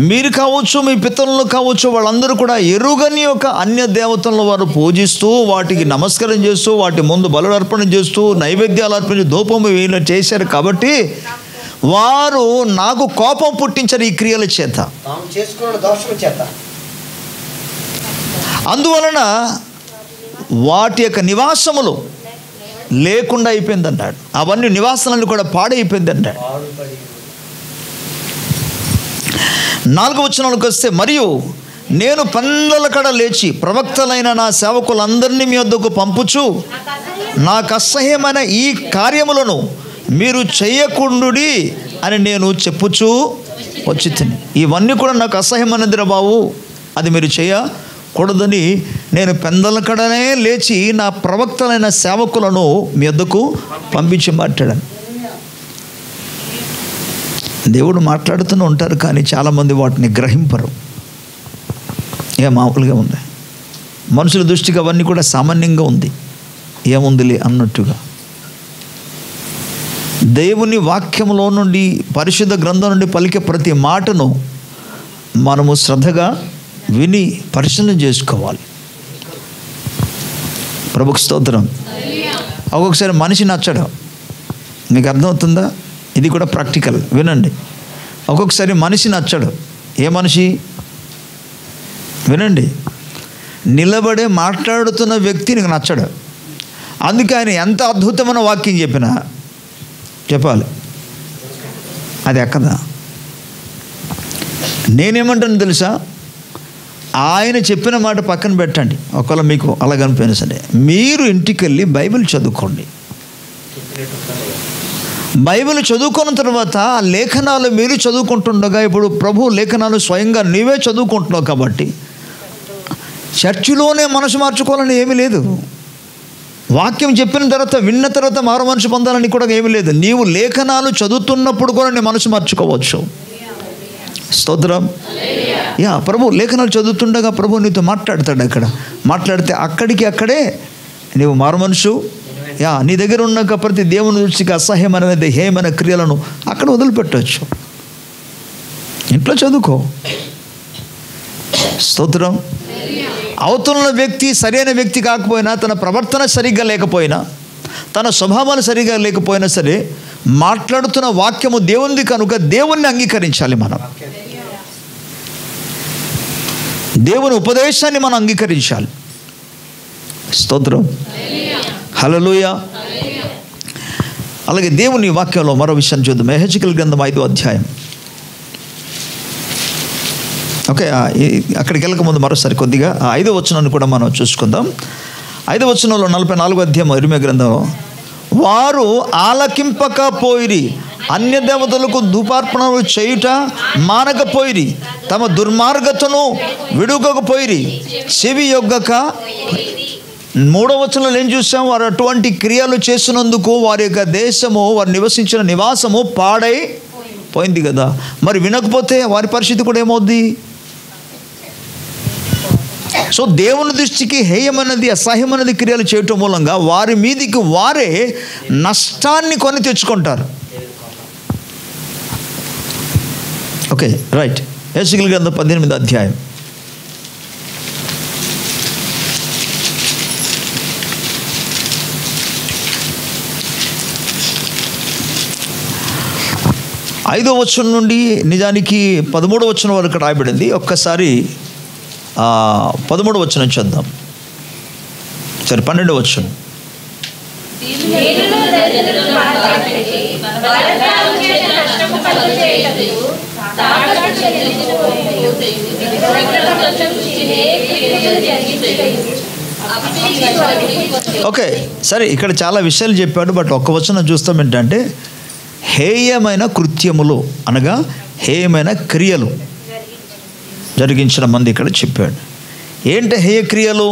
మీరు కావచ్చు, మీ పితరులు కావచ్చు, వాళ్ళందరూ కూడా ఎరుగని ఒక అన్య దేవతలను వారు పూజిస్తూ, వాటికి నమస్కారం చేస్తూ, వాటి ముందు బలులు అర్పణ చేస్తూ, నైవేద్యాలు అర్పించి ధూపము వీళ్ళు చేశారు. కాబట్టి వారు నాకు కోపం పుట్టించారు ఈ క్రియల చేత. అందువలన వాటి యొక్క నివాసములు లేకుండా అయిపోయింది అన్నాడు. అవన్నీ నివాసాలను కూడా పాడైపోయింది అన్నాడు. 4వ వచనానికి వస్తే, మరియు నేను పండ్ల కడ లేచి ప్రవక్తలైన నా సేవకులందరినీ మీ వద్దకు పంపుచు నాకు అసహ్యమైన ఈ కార్యములను మీరు చెయ్యకుండుడి అని నేను చెప్పుచూ వచ్చి తిని. ఇవన్నీ కూడా నాకు అసహ్యమైనదిరా బాబు, అది మీరు చేయకూడదని నేను పెందల కడనే లేచి నా ప్రవక్తలైన సేవకులను మీ వద్దకు పంపించి మాట్లాడాను. దేవుడు మాట్లాడుతూనే ఉంటారు, కానీ చాలామంది వాటిని గ్రహింపరు. మామూలుగా ఉంది, మనుషుల దృష్టికి అవన్నీ కూడా సామాన్యంగా ఉంది, ఏముందిలే అన్నట్టుగా. దేవుని వాక్యంలో నుండి, పరిశుద్ధ గ్రంథం నుండి పలికే ప్రతి మాటను మనము శ్రద్ధగా విని పరిశీలన చేసుకోవాలి. ప్రభుకు స్తోత్రం. ఒక్కొక్కసారి మనిషి నచ్చడు. మీకు అర్థమవుతుందా? ఇది కూడా ప్రాక్టికల్, వినండి. ఒక్కొక్కసారి మనిషి నచ్చడు. ఏ మనిషి? వినండి, నిలబడే మాట్లాడుతున్న వ్యక్తి నీకు నచ్చడు. అందుకే ఆయన ఎంత అద్భుతమైన వాక్యం చెప్పినా చెప్పాలి, అది ఎక్కదా. నేనేమంటాను తెలుసా? ఆయన చెప్పిన మాట పక్కన పెట్టండి, ఒకవేళ మీకు అలాగనిపోయినా సరే, మీరు ఇంటికి వెళ్ళి బైబిల్ చదువుకోండి. బైబిల్ చదువుకున్న తర్వాత ఆ లేఖనాలు మీరు చదువుకుంటుండగా, ఇప్పుడు ప్రభు లేఖనాలు స్వయంగా నీవే చదువుకుంటున్నావు కాబట్టి చర్చిలోనే మనసు మార్చుకోవాలని ఏమీ లేదు. వాక్యం చెప్పిన తర్వాత, విన్న తర్వాత మారు మనసు పొందాలని కూడా ఏమీ లేదు. నీవు లేఖనాలు చదువుతున్నప్పుడు కూడా నీ మనసు మార్చుకోవచ్చు. స్తోత్రం. ప్రభు లేఖనాలు చదువుతుండగా ప్రభు నీతో మాట్లాడతాడు. అక్కడ మాట్లాడితే అక్కడే నీవు మారు మనసు నీ దగ్గర ఉన్న ప్రతి దేవుని దృష్టికి అసహ్యమైనది హేయమైన క్రియలను అక్కడ వదిలిపెట్టవచ్చు. ఇంట్లో చదువుకో. స్తోత్రం. అవతల వ్యక్తి సరైన వ్యక్తి కాకపోయినా, తన ప్రవర్తన సరిగ్గా లేకపోయినా, తన స్వభావాలు సరిగ్గా లేకపోయినా సరే, మాట్లాడుతున్న వాక్యము దేవునిది కనుక దేవుణ్ణి అంగీకరించాలి. మనం దేవుని ఉపదేశాన్ని మనం అంగీకరించాలి. స్తోత్రం. హల్లెలూయా. అలాగే దేవుని వాక్యంలో మరో విషయం చూద్దాం. యెహెజ్కేలు గ్రంథం 5వ అధ్యాయం. ఓకే, అక్కడికి వెళ్ళక ముందు మరోసారి కొద్దిగా 5వ వచనాన్ని కూడా మనం చూసుకుందాం. 5వ వచనంలో 44వ అధ్యాయం ఇర్మీయా గ్రంథం, వారు ఆలకింపకపోయిరి, అన్య దేవతలకు ధూపార్పణలు చేయుట మానకపోయిరి, తమ దుర్మార్గతను విడుగకపోయిరి, చెవి యొగ్గక. 3వ వచనంలో ఏం చూసాం? వారు అటువంటి క్రియలు చేసినందుకు వారి యొక్క దేశము, వారు నివసించిన నివాసము పాడై పోయింది కదా. మరి వినకపోతే వారి పరిస్థితి కూడా ఏమవుద్ది? సో దేవుని దృష్టికి హేయమైనది, అసహ్యమైనది క్రియలు చేయటం మూలంగా వారి మీదికి వారే నష్టాన్ని కొని తెచ్చుకుంటారు. Okay, right. యెహెజ్కేలు గ్రంథం 18వ అధ్యాయం. ఐదో వచనం నుండి నిజానికి 13వ వచనం వరకు రాయబడింది. ఒక్కసారి 13వ వచనం చూద్దాం. సరే, 12వ వచనం. ఓకే, సరే, ఇక్కడ చాలా విషయాలు చెప్పాడు. బట్ ఒక్క వచనం చూస్తాం. ఏంటంటే హేయమైన కృత్యములు అనగా హేయమైన క్రియలు జరిగించిన మంది ఇక్కడ చెప్పాడు. ఏంటి హేయ క్రియలు?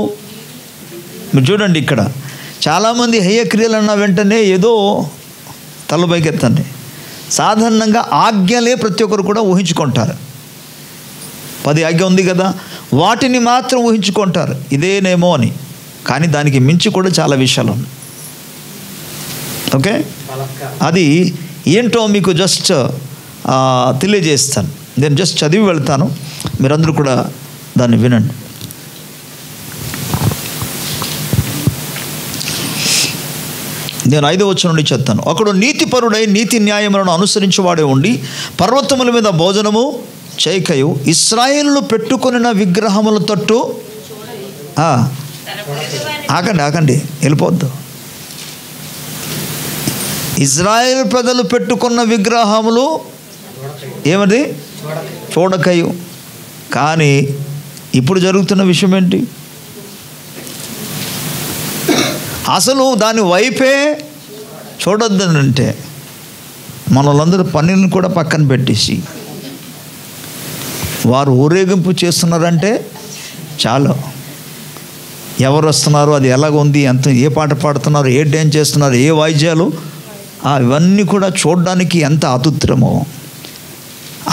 మీరు చూడండి, ఇక్కడ చాలామంది హేయ క్రియలు అన్న వెంటనే ఏదో తలపైకెత్తండి. సాధారణంగా ఆజ్ఞలే ప్రతి ఒక్కరు కూడా ఊహించుకుంటారు. 10 ఆజ్ఞ ఉంది కదా, వాటిని మాత్రం ఊహించుకుంటారు ఇదేనేమో అని. కానీ దానికి మించి కూడా చాలా విషయాలు ఉన్నాయి. ఓకే, అది ఏంటో మీకు జస్ట్ తెలియజేస్తాను. నేను జస్ట్ చదివి వెళ్తాను, మీరందరూ కూడా దాన్ని వినండి. నేను 5వ వచనం నుండి చెప్తాను. ఒకడు నీతిపరుడై నీతి న్యాయములను అనుసరించేవాడే ఉండి పర్వతముల మీద భోజనము చేయకయు ఇశ్రాయేలును పెట్టుకొనిన విగ్రహముల తట్టు ఆకండి వెళ్ళిపోద్దు. ఇజ్రాయేల్ ప్రజలు పెట్టుకున్న విగ్రహములు ఏమది? చూడకయు. కానీ ఇప్పుడు జరుగుతున్న విషయం ఏంటి? అసలు దాని వైపే చూడొద్దనంటే మనలందరూ పనులను కూడా పక్కన పెట్టేసి వారు ఊరేగింపు చేస్తున్నారంటే చాలు. ఎవరు వస్తున్నారు, అది ఎలాగుంది, ఎంత ఏ పాట పాడుతున్నారు, ఏ డ్యాన్స్ చేస్తున్నారు, ఏ వాయిద్యాలు, ఇవన్నీ కూడా చూడడానికి ఎంత ఆతుత్రమో.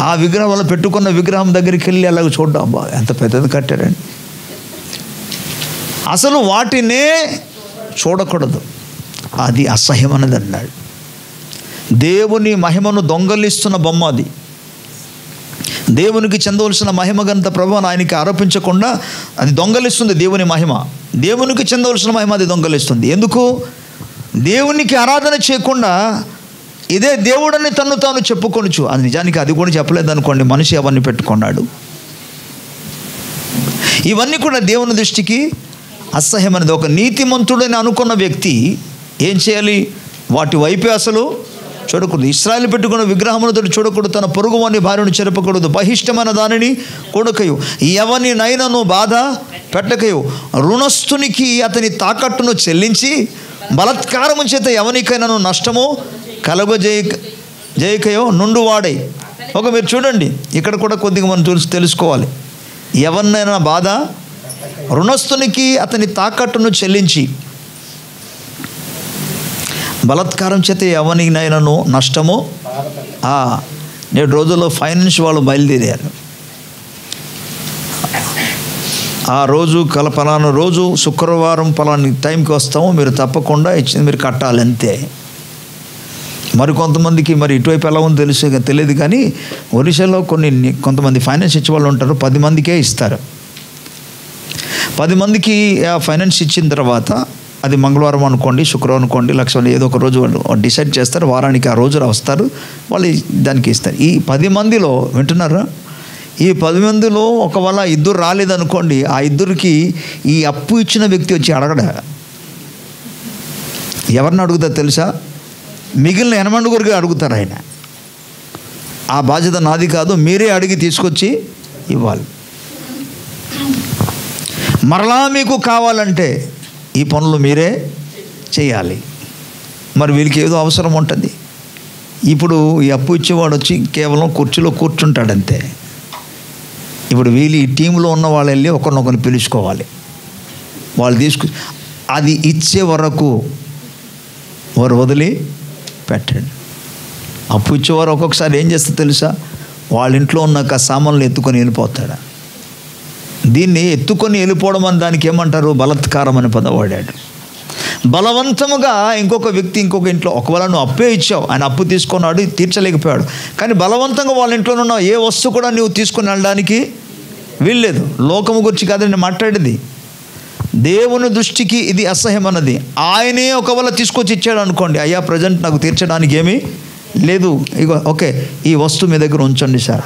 ఆ విగ్రహం వాళ్ళు పెట్టుకున్న విగ్రహం దగ్గరికి వెళ్ళి అలాగ చూడ్డాం, బాగా ఎంత పెద్దది కట్టారండి. అసలు వాటినే చూడకూడదు, అది అసహ్యమన్నది అన్నాడు. దేవుని మహిమను దొంగలిస్తున్న బొమ్మ అది. దేవునికి చెందవలసిన మహిమ గంత ప్రభువును ఆయనకి ఆరోపించకుండా అది దొంగలిస్తుంది. దేవుని మహిమ, దేవునికి చెందవలసిన మహిమ అది దొంగలిస్తుంది. ఎందుకు? దేవునికి ఆరాధన చేయకుండా ఇదే దేవుడని తను తాను చెప్పుకొనుచు. అది నిజానికి అది కూడా చెప్పలేదు అనుకోండి, మనిషి అవన్నీ పెట్టుకున్నాడు. ఇవన్నీ కూడా దేవుని దృష్టికి అసహ్యమైనది. ఒక నీతిమంతుడని అనుకున్న వ్యక్తి ఏం చేయాలి? వాటి వైపే అసలు చూడకూడదు. ఇశ్రాయేలు పెట్టుకున్న విగ్రహములతో చూడకూడదు. తన పొరుగు వాని భార్యను చెరపకూడదు. బహిష్టమైన దానిని కొడుకయు, ఎవనినైనాను బాధ పెట్టకయు, రుణస్థునికి అతని తాకట్టును చెల్లించి బలత్కారము చేత ఎవనికైనాను నష్టము కలుగజేయకయో నుండు వాడై. ఒక మీరు చూడండి, ఇక్కడ కూడా కొద్దిగా మనం తెలుసుకోవాలి. ఎవరినైనా బాధ, రుణస్థునికి అతని తాకట్టును చెల్లించి బలత్కారం చేత ఎవరినైనాను నష్టము. నేడు రోజుల్లో ఫైనాన్స్ వాళ్ళు బయలుదేరారు. ఆ రోజు పలానా రోజు శుక్రవారం పలానా టైంకి వస్తాము, మీరు తప్పకుండా ఇచ్చింది మీరు కట్టాలి అంతే. మరి కొంతమందికి మరి ఇటువైపు ఎలా ఉందో తెలియదు కానీ ఒరిస్సాలో కొంతమంది ఫైనాన్స్ ఇచ్చే వాళ్ళు ఉంటారు. 10 మందికే ఇస్తారు. 10 మందికి ఫైనాన్స్ ఇచ్చిన తర్వాత అది మంగళవారం అనుకోండి, శుక్రవారం అనుకోండి, లక్షలు ఏదో ఒక రోజు వాళ్ళు డిసైడ్ చేస్తారు. వారానికి ఆ రోజు వస్తారు, వాళ్ళు దానికి ఇస్తారు. ఈ 10 మందిలో వింటున్నారా? ఈ 10 మందిలో ఒకవేళ 2 రాలేదనుకోండి, ఆ 2కి ఈ అప్పు ఇచ్చిన వ్యక్తి వచ్చి అడగడా? ఎవరిని అడుగుతా తెలుసా? మిగిలిన 80 అడుగుతారు. ఆయన ఆ బాధ్యత నాది కాదు, మీరే అడిగి తీసుకొచ్చి ఇవ్వాలి. మరలా మీకు కావాలంటే ఈ పనులు మీరే చేయాలి. మరి వీళ్ళకి ఏదో అవసరం ఉంటుంది. ఇప్పుడు ఈ అప్పు ఇచ్చేవాడు వచ్చి కేవలం కుర్చీలో కూర్చుంటాడంతే. ఇప్పుడు వీళ్ళు ఈ టీంలో ఉన్న వాళ్ళు వెళ్ళి ఒకరినొకరిని పిలుచుకోవాలి. వాళ్ళు అది ఇచ్చే వరకు వారు వదిలి పెట్టండి. అప్పు ఇచ్చేవారు ఒక్కొక్కసారి ఏం చేస్తే తెలుసా? వాళ్ళ ఇంట్లో ఉన్న సామాన్లు ఎత్తుకొని వెళ్ళిపోతాడు. దీన్ని ఎత్తుకొని వెళ్ళిపోవడం అని దానికి ఏమంటారు? బలత్కారం అని పదం వాడాడు. బలవంతముగా ఇంకొక వ్యక్తి ఇంకొక ఇంట్లో, ఒకవేళ నువ్వు అప్పే ఇచ్చావు, ఆయన అప్పు తీసుకున్నాడు, తీర్చలేకపోయాడు, కానీ బలవంతంగా వాళ్ళ ఇంట్లో ఉన్న ఏ వస్తువు కూడా నువ్వు తీసుకొని వెళ్ళడానికి వీల్లేదు. లోకము గురించి కాదని మాట్లాడేది. దేవుని దృష్టికి ఇది అసహ్యమన్నది. ఆయనే ఒకవేళ తీసుకొచ్చి ఇచ్చాడు అనుకోండి, అయ్యా ప్రజెంట్ నాకు తీర్చడానికి ఏమీ లేదు, ఇగో ఓకే ఈ వస్తువు మీ దగ్గర ఉంచండి సార్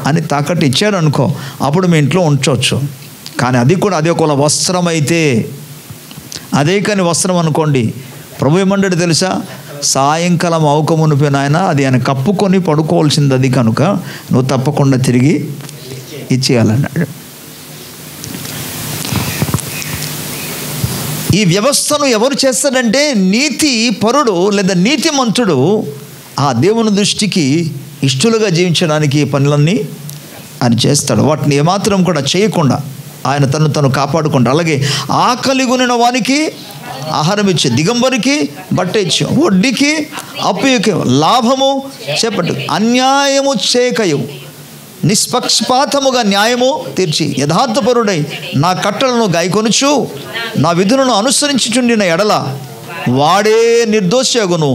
అని తాకట్టు ఇచ్చాడు అనుకో, అప్పుడు మీ ఇంట్లో ఉంచవచ్చు. కానీ అది కూడా అదే ఒకవేళ వస్త్రం అయితే, అదే కానీ వస్త్రం అనుకోండి, ప్రభు ఏమంటాడు తెలుసా? సాయంకాలం అవకమునిపోయిన ఆయన అది ఆయన కప్పుకొని పడుకోవాల్సింది, అది కనుక నువ్వు తప్పకుండా తిరిగి ఇచ్చేయాలన్నాడు. ఈ వ్యవస్థను ఎవరు చేస్తాడంటే నీతి పరుడు లేదా నీతిమంతుడు ఆ దేవుని దృష్టికి ఇష్టలుగా జీవించడానికి పనులన్నీ ఆయన చేస్తాడు. వాటిని ఏమాత్రం కూడా చేయకుండా ఆయన తను కాపాడుకుంటాడు. అలాగే ఆకలిగొనిన వానికి ఆహారం ఇచ్చే, దిగంబరికి బట్ట ఇచ్చు, వడ్డీకి అప్పు ఇవ్వకయు, లాభము చేపట్టు, అన్యాయము చేయకయు, నిష్పక్షపాతముగా న్యాయము తీర్చి, యథార్థపరుడై నా కట్టలను గాయకొనుచు నా విధులను అనుసరించుచుండిన ఎడల వాడే నిర్దోషగును,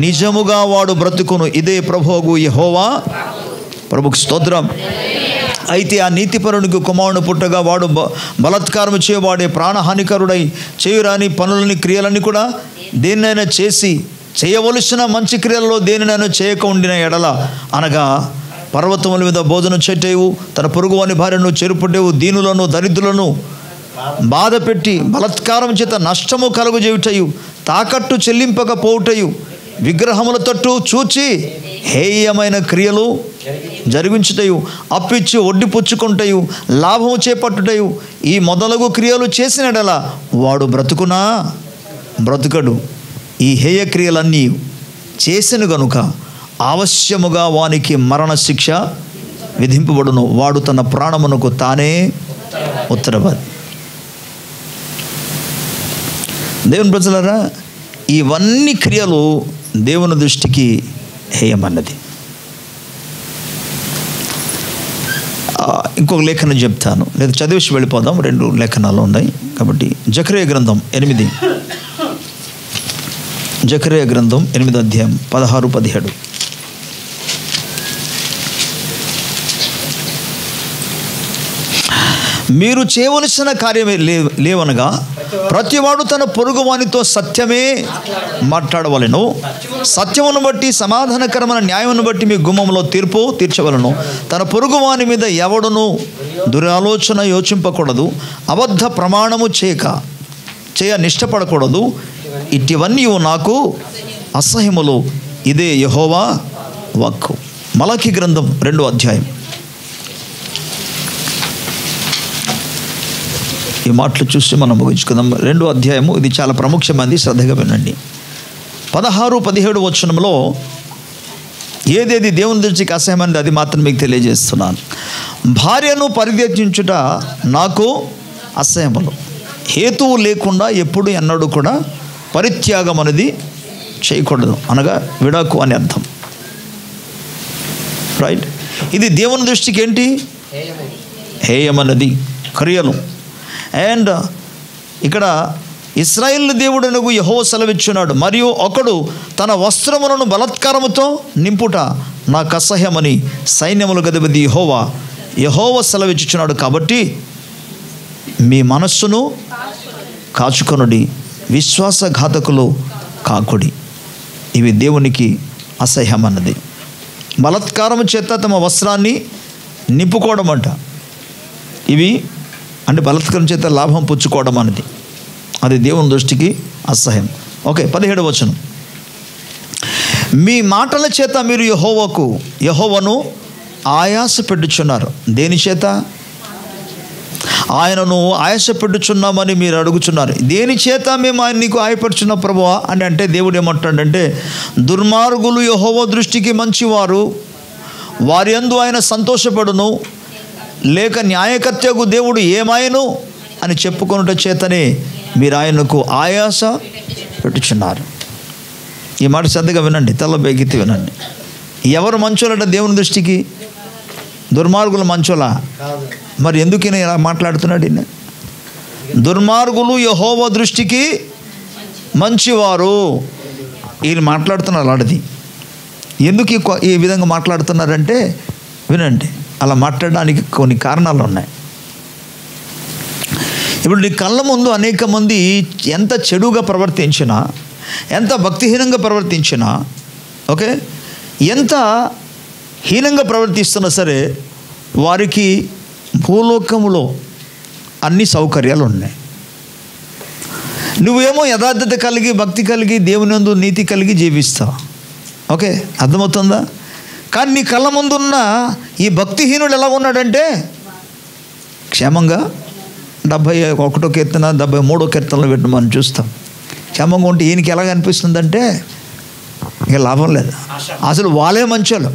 నిజముగా వాడు బ్రతుకును. ఇదే ప్రభువు యెహోవా. ప్రభుకు స్తోత్రం. అయితే ఆ నీతిపరునికి కుమారుడు పుట్టగా వాడు బలత్కారం చేయవాడే ప్రాణహానికరుడై చేయురాని పనులని క్రియలన్నీ కూడా దేన్నైనా చేసి చేయవలసిన మంచి క్రియలలో దేనినైనా చేయక ఉండిన ఎడల, అనగా పర్వతముల మీద భోజనం చేయటేవు, తన పొరుగువాని భార్యను చెరుపుటేవు, దీనులను దరిద్రులను బాధ పెట్టి బలత్కారం చేత నష్టము కలుగజేయుటయు, తాకట్టు చెల్లింపకపోవుటయు, విగ్రహముల తట్టు చూచి హేయమైన క్రియలు జరిగించుటయు, అప్పిచ్చి వడ్డీ పుచ్చుకుంటయు, లాభము చేపట్టుటయు, ఈ మొదలగు క్రియలు చేసినడలా వాడు బ్రతుకునా? బ్రతుకడు. ఈ హేయ క్రియలన్నీ చేసిన గనుక అవశ్యముగా వానికి మరణశిక్ష విధింపబడును. వాడు తన ప్రాణమునకు తానే ఉత్తరవాది. దేవుని ప్రజలారా, ఇవన్నీ క్రియలు దేవుని దృష్టికి హేయమన్నది. ఇంకొక లేఖనం చెప్తాను, లేదా చదివేసి వెళ్ళిపోదాం. 2 లేఖనాలు ఉన్నాయి కాబట్టి. జకరియా గ్రంథం 8, జకరియా గ్రంథం 8 అధ్యాయం 16-17. మీరు చేయవలసిన కార్యమే లేవనగా ప్రతివాడు తన పొరుగువానితో సత్యమే మాట్లాడవలెను, సత్యమును బట్టి సమాధానకరమైన న్యాయమును బట్టి మీ గుమ్మంలో తీర్పు తీర్చవలను. తన పొరుగువాని మీద ఎవడును దురాలోచన యోచింపకూడదు, అబద్ధ ప్రమాణము చేయ నిష్టపడకూడదు. ఇటివన్నీ నాకు అసహ్యములు, ఇదే యెహోవా వాక్కు. మలాకి గ్రంథం 2వ అధ్యాయం. ఈ మాటలు చూసి మనం ముగించుకుందాం. 2వ అధ్యాయము, ఇది చాలా ప్రాముఖ్యమైనది, శ్రద్ధగా వినండి. 16-17 వచనంలో ఏదేది దేవుని దృష్టికి అసహ్యమైనది అది మాత్రం మీకు తెలియజేస్తున్నాను. భార్యను పరిత్యజించుట నాకు అసహ్యములు, హేతువు లేకుండా ఎప్పుడు ఎన్నడూ కూడా పరిత్యాగం అనేది చేయకూడదు, అనగా విడాకు అని అర్థం. రైట్. ఇది దేవుని దృష్టికి ఏంటి? హేయమన్నది, క్రియలు. అండ్ ఇక్కడ ఇశ్రాయేలు దేవుడనగు యెహోవా సెలవిచ్చున్నాడు, మరియు ఒకడు తన వస్త్రములను బలాత్కారముతో నింపుట నాకు అసహ్యమని సైన్యములకు అధిపతి యెహోవా సెలవిచ్చుచున్నాడు. కాబట్టి మీ మనస్సును కాచుకొనుడి, విశ్వాసఘాతకులు కాకుడి. ఇవి దేవునికి అసహ్యమన్నది. బలాత్కారము చేత తమ వస్త్రాన్ని నింపుకోవడం అంట. ఇవి అంటే బలాత్కారం చేత లాభం పుచ్చుకోవడం అన్నది, అది దేవుని దృష్టికి అసహ్యం. ఓకే, 17వ వచనం. మీ మాటల చేత మీరు యెహోవాను ఆయాస పెట్టుచున్నారు. దేని చేత? ఆయనను ఆయాస పెట్టుచున్నామని మీరు అడుగుచున్నారు. దేని చేత మేము ఆయన నీకు ఆయపడుచున్న ప్రభువా అని అంటే దేవుడు ఏమంటాడంటే, దుర్మార్గులు యెహోవా దృష్టికి మంచివారు, వారి యందు ఆయన సంతోషపడును, లేక న్యాయకర్తకు దేవుడు ఏమాయను అని చెప్పుకొనుట చేతనే మీరు ఆయనకు ఆయాస పెట్టుచున్నారు. ఈ మాట శ్రద్ధగా వినండి, తలబెగితి వినండి. ఎవరు మంచోలట దేవుని దృష్టికి? దుర్మార్గులు మంచోలా? మరి ఎందుకు ఇలా మాట్లాడుతున్నాడు ఈయన? దుర్మార్గులు యెహోవా దృష్టికి మంచివారు. ఈయన మాట్లాడుతున్నారు అలాంటిది. ఎందుకు ఈ విధంగా మాట్లాడుతున్నారంటే వినండి, అలా మాట్లాడడానికి కొన్ని కారణాలు ఉన్నాయి. ఇప్పుడు నీ కళ్ళ ముందు అనేక మంది ఎంత చెడుగా ప్రవర్తించినా, ఎంత భక్తిహీనంగా ప్రవర్తించినా, ఓకే, ఎంత హీనంగా ప్రవర్తిస్తున్నా సరే వారికి భూలోకములో అన్ని సౌకర్యాలు ఉన్నాయి. నువ్వేమో యథార్థత కలిగి, భక్తి కలిగి, దేవుని యందు నీతి కలిగి జీవిస్తావు. ఓకే, అర్థమవుతుందా? కానీ నీ కళ్ళ ముందున్న ఈ భక్తిహీనుడు ఎలా ఉన్నాడంటే క్షేమంగా 71వ కీర్తన 73వ కీర్తనలో పెట్టి మనం చూస్తాం. క్షేమంగా ఉంటే ఈయనకి ఎలాగ అనిపిస్తుందంటే ఇక లాభం లేదు. అసలు వాళ్ళే మంచోళ్ళు.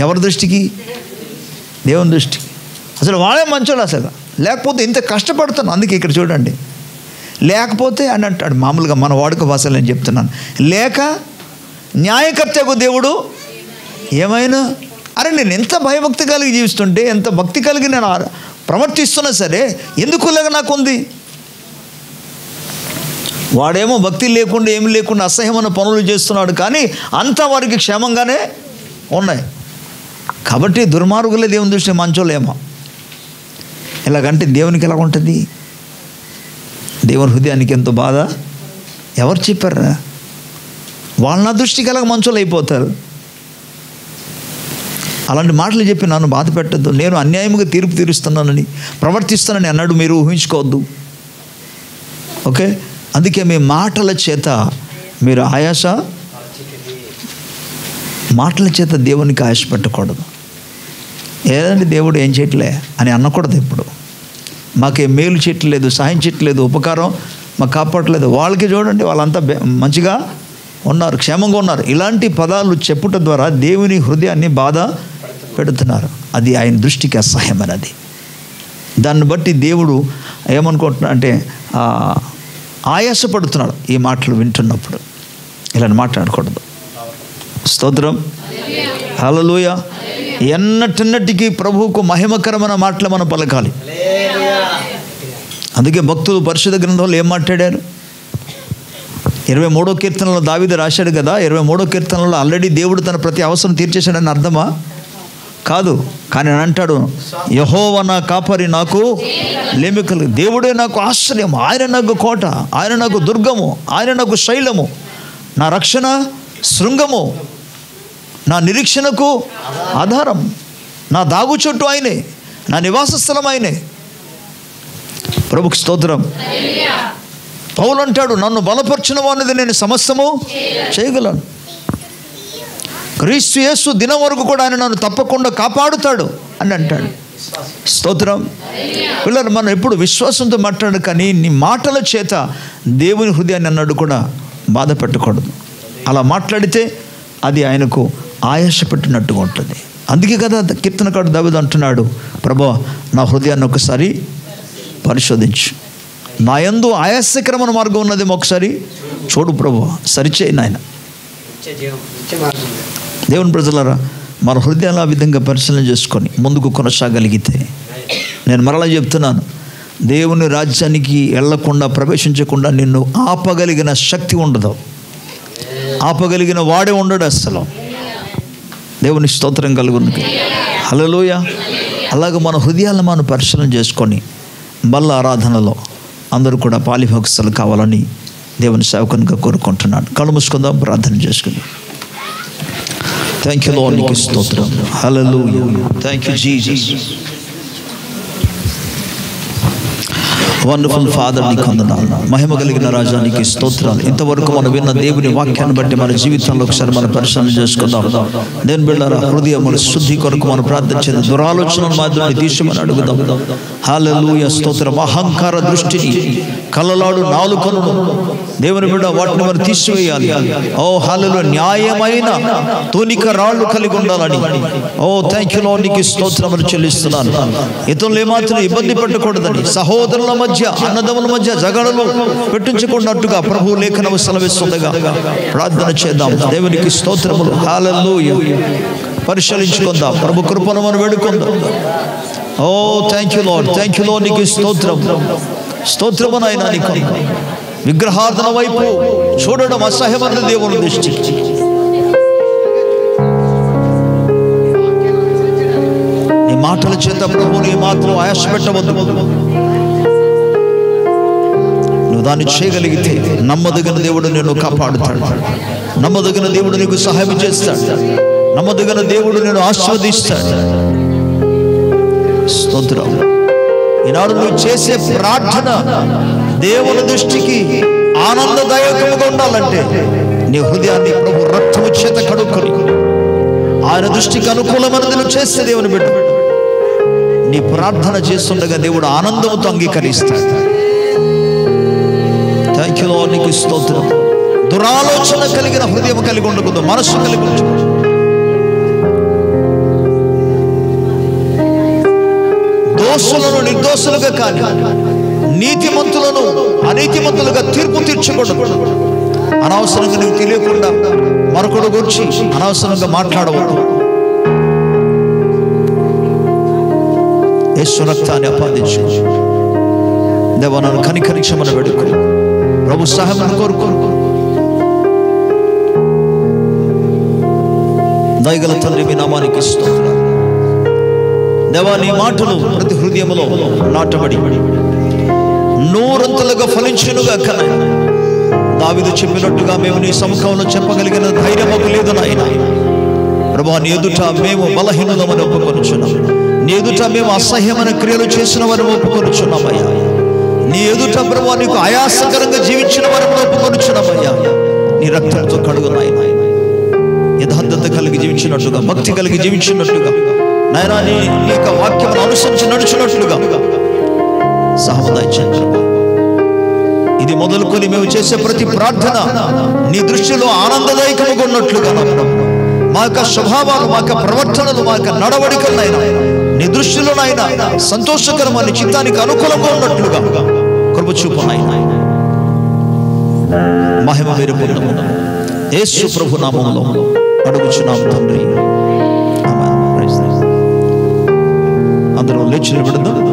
ఎవరి దృష్టికి? దేవుని దృష్టికి. అసలు వాళ్ళే మంచోళ్ళు. అసలు లేకపోతే ఇంత కష్టపడుతున్నాను. అందుకే ఇక్కడ చూడండి, లేకపోతే అని అంటాడు. మామూలుగా మన వాడుక భాషలో నేను చెప్తున్నాను, లేక న్యాయకర్తకు దేవుడు ఏమైనా. అరే నేను ఎంత భయభక్తి కలిగి జీవిస్తుంటే, ఎంత భక్తి కలిగి నేను ప్రవర్తిస్తున్నా సరే ఎందుకు లేక నాకు ఉంది? వాడేమో భక్తి లేకుండా ఏమి లేకుండా అసహ్యమైన పనులు చేస్తున్నాడు, కానీ అంతా వారికి క్షేమంగానే ఉన్నాయి. కాబట్టి దుర్మార్గులే దేవుని దృష్టి మంచోళ్ళేమో. ఇలాగంటే దేవునికి ఎలా ఉంటుంది? దేవుని హృదయానికి ఎంతో బాధ. ఎవరు చెప్పారా? వాళ్ళ నా దృష్టికి ఎలాగ మంచోళ్ళు అయిపోతారు? అలాంటి మాటలు చెప్పి నన్ను బాధ పెట్టద్దు, నేను అన్యాయంగా తీర్పు తీరుస్తున్నానని ప్రవర్తిస్తానని అన్నాడు. మీరు ఊహించుకోవద్దు. ఓకే, అందుకే మీ మాటల చేత మీరు మాటల చేత దేవునికి ఆయాస పెట్టకూడదు. ఏదండి దేవుడు ఏం చేయట్లే అని అనకూడదు. ఇప్పుడు మాకేం మేలు చేయట్లేదు, సహాయం చేయట్లేదు, ఉపకారం మాకు కాపాడలేదు, వాళ్ళకి చూడండి వాళ్ళంతా మంచిగా ఉన్నారు, క్షేమంగా ఉన్నారు. ఇలాంటి పదాలు చెప్పుట ద్వారా దేవుని హృదయాన్ని బాధ పెడుతున్నారు. అది ఆయన దృష్టికి అసహ్యమైనది. దాన్ని బట్టి దేవుడు ఏమనుకుంటున్నా అంటే ఆయాసపడుతున్నాడు ఈ మాటలు వింటున్నప్పుడు. ఇలా మాట్లాడకూడదు. స్తోత్రం, హల్లెలూయా. ఎన్నటికి ప్రభువుకు మహిమకరమైన మాటలు మనం పలకాలి. అందుకే భక్తులు పరిశుద్ధ గ్రంథంలో ఏం మాట్లాడారు? 23వ కీర్తనలో దావీదు రాశాడు కదా, 23వ కీర్తనలో ఆల్రెడీ దేవుడు తన ప్రతి అవసరం తీర్చేశాడని అర్థమా? కాదు. కానీ ఆయన అంటాడు, యెహోవా నా కాపరి, నాకు లేమి కలుగు. దేవుడే నాకు ఆశ్రయం, ఆయన నాకు కోట, ఆయన నాకు దుర్గము, ఆయన నాకు శైలము, నా రక్షణ శృంగము, నా నిరీక్షణకు ఆధారం, నా దాగు చోటు ఆయనే, నా నివాస స్థలం ఆయనే. ప్రభుకు స్తోత్రం. పౌలు అంటాడు, నన్ను బలపరిచిన వానిది నేను సమస్తము చేయగలను. క్రీస్తు యేసు దినం వరకు కూడా ఆయన నన్ను తప్పకుండా కాపాడుతాడు అని అంటాడు. స్తోత్రం. పిల్లలు, మనం ఎప్పుడు విశ్వాసంతో మాట్లాడు, కానీ నీ మాటల చేత దేవుని హృదయాన్ని అన్నాడు కూడా బాధ పెట్టకూడదు. అలా మాట్లాడితే అది ఆయనకు ఆయాస పెట్టినట్టుగా ఉంటుంది. అందుకే కదా కీర్తనకారుడు దావీదు అంటున్నాడు, ప్రభువా నా హృదయాన్ని ఒకసారి పరిశోధించు, నా యందు ఆయాసకరమైన మార్గం ఉన్నదేమో ఒకసారి చూడు ప్రభువా, సరిచేయి నాయన. దేవుని ప్రజలారా, మన హృదయాలు ఆ విధంగా పరిశీలన చేసుకొని ముందుకు కొనసాగలిగితే, నేను మరలా చెప్తున్నాను, దేవుని రాజ్యానికి వెళ్ళకుండా, ప్రవేశించకుండా నిన్ను ఆపగలిగిన శక్తి ఉండదు, ఆపగలిగిన వాడే ఉండడు అసలు. దేవుని స్తోత్రం కలుగును. హల్లెలూయా. అలాగే మన హృదయాలను మనం పరిశీలన చేసుకొని బల్ల ఆరాధనలో అందరూ కూడా పాలిభక్తులు కావాలని దేవుని సేవకునిగా కోరుకుంటున్నాను. కళ్ళు మూసుకుందాం, ప్రార్థన చేసుకుందాం. థ్యాంక్ యూ లార్డ్, నీకు స్తోత్రం. Hallelujah. Thank you Jesus. Wonderful father, నీకు వందనాలు. మహిమ కలిగిన రాజా, నీకు స్తోత్రాలు. ఇంతవరకు మనం విన్న దేవుని వాక్యాన్ని బట్టి మన జీవితంలో ఒకసారి మనం పరిశీలన చేసుకుందాం. నేను బిడ్డలారా, హృదయముల శుద్ధి కొరకు మనం ప్రార్థించేది, దురాలోచనల మాదిరిని తీర్చమని అడుగుదాం. హల్లెలూయా. స్తోత్రం. అహంకార దృష్టిని, కళ్ళలాడు నాలుకను దేవుని బిడ్డ వాటిని మనం తీసివేయాలి. ఓ హల్లెలూయా. న్యాయమైన తూనిక రాళ్ళు కలిగి ఉండాలని. ఓ థ్యాంక్ యూ లార్డ్, నీకు స్తోత్రములు చెల్లిస్తున్నాను. ఇతరులు ఏమాత్రం ఇబ్బంది పెట్టకూడదని, సహోదరుల మధ్య, అన్నదమ్ముల మధ్య జగడలు పెట్టించుకున్నట్టుగా ప్రభు లేఖనము సెలవిస్తుండగా ప్రార్థన చేద్దాం. దేవునికి స్తోత్రములు. హల్లెలూయా. పరిశీలించుకుందాం, ప్రభు కృపను మనం వేడుకుందాం. Oh thank you Lord, thank you Lord, నీకు స్తోత్రం. స్తోత్రము నాయనా నీకు. విగ్రహార్థన వైపు చూడడం అసహ్యమైన దేవుని దృష్టి. నీ మాటల చేత ప్రభుని మాత్రం ఆయాస పెట్టవద్దు. నువ్వు దాన్ని చేయగలిగితే నమ్మదగిన దేవుడు నిన్ను కాపాడుతాడు, నమ్మదగిన దేవుడు నీకు సహాయం చేస్తాడు, నమ్మదగిన దేవుడు నిన్ను ఆశీర్వదిస్తాడు. స్తోత్రం. ఈనాడు నువ్వు చేసే ప్రార్థన దేవుని దృష్టికి ఆనందదాయకంగా ఉండాలంటే నీ హృదయాన్ని ప్రభు రక్తము చేత కడుక్కొని ఆయన దృష్టికి అనుకూలమైనది నువ్వు చేస్తే దేవుని బిడ్డ నీ ప్రార్థన చేస్తుండగా దేవుడు ఆనందంతో అంగీకరిస్తాడు. థ్యాంక్ యూ లార్డ్, నీకు స్తోత్రం. దురాలోచన కలిగిన హృదయం కలిగి ఉండకూడదు, మనస్సు కలిగి ఉండకూడదు. దోషులను నిర్దోషులుగా కానీ, నీతిమంతులను అనీతిమంతులుగా తీర్పు తీర్చకూడదు. అనవసరంగా నీకు తెలియకుండా మరొకడు గురించి అనవసరంగా మాట్లాడవద్దు. యేసు రక్తాన్ని ఆపాదించు. దేవా నన్ను కనికరించమని వేడుకో, ప్రభు సహాయం కోరుకో. దయగల తండ్రి, మీ నామానికి స్తోత్రం. దేవా నీ మాటలు ప్రతి హృదయములో నాటబడి నూరంతలుగా ఫలించునుగా కన్నా దావీదు చెప్పినట్టుగా మేము నీ సముఖంలో చెప్పగలిగిన ధైర్యం మాకు లేదు నాయన. ప్రభువా, నీ ఎదుట మేము బలహీనులమని ఒప్పుకొనుచున్నాం. నీ ఎదుట మేము అసహ్యమైన క్రియలు చేసిన వారిని ఒప్పుకొనుచున్నామయ్యా. నీ ఎదుట ప్రభువా నీకు ఆయాసకరంగా జీవించిన వారిని ఒప్పుకొనుచున్నామయ్యా. నీ రక్తంతో కడుగు నాయన. యథార్థత కలిగి జీవించినట్టుగా, భక్తి కలిగి జీవించినట్టుగా నాయనా, నీ యొక్క వాక్యం అనుసరించి నడుచున్నట్లుగా సహోదయ. ఇది మొదలుకొని మేము చేసే ప్రతి ప్రార్థన నీ దృష్టిలో ఆనందదాయకంగా ఉన్నట్లుగా మా యొక్క స్వభావాలు, మా యొక్క ప్రవర్తనలు, మా యొక్క నడవడికలైనా నీ దృష్టిలో నాయన సంతోషకరమైన చిత్తానికి అనుకూలంగా ఉన్నట్లుగా కృప చూపు నాయన. మహిమ మీరు పొందము యేసు ప్రభు నామములో అడుగుచున్నాము తండ్రి. అందరూ లేచి నిలబడదాం.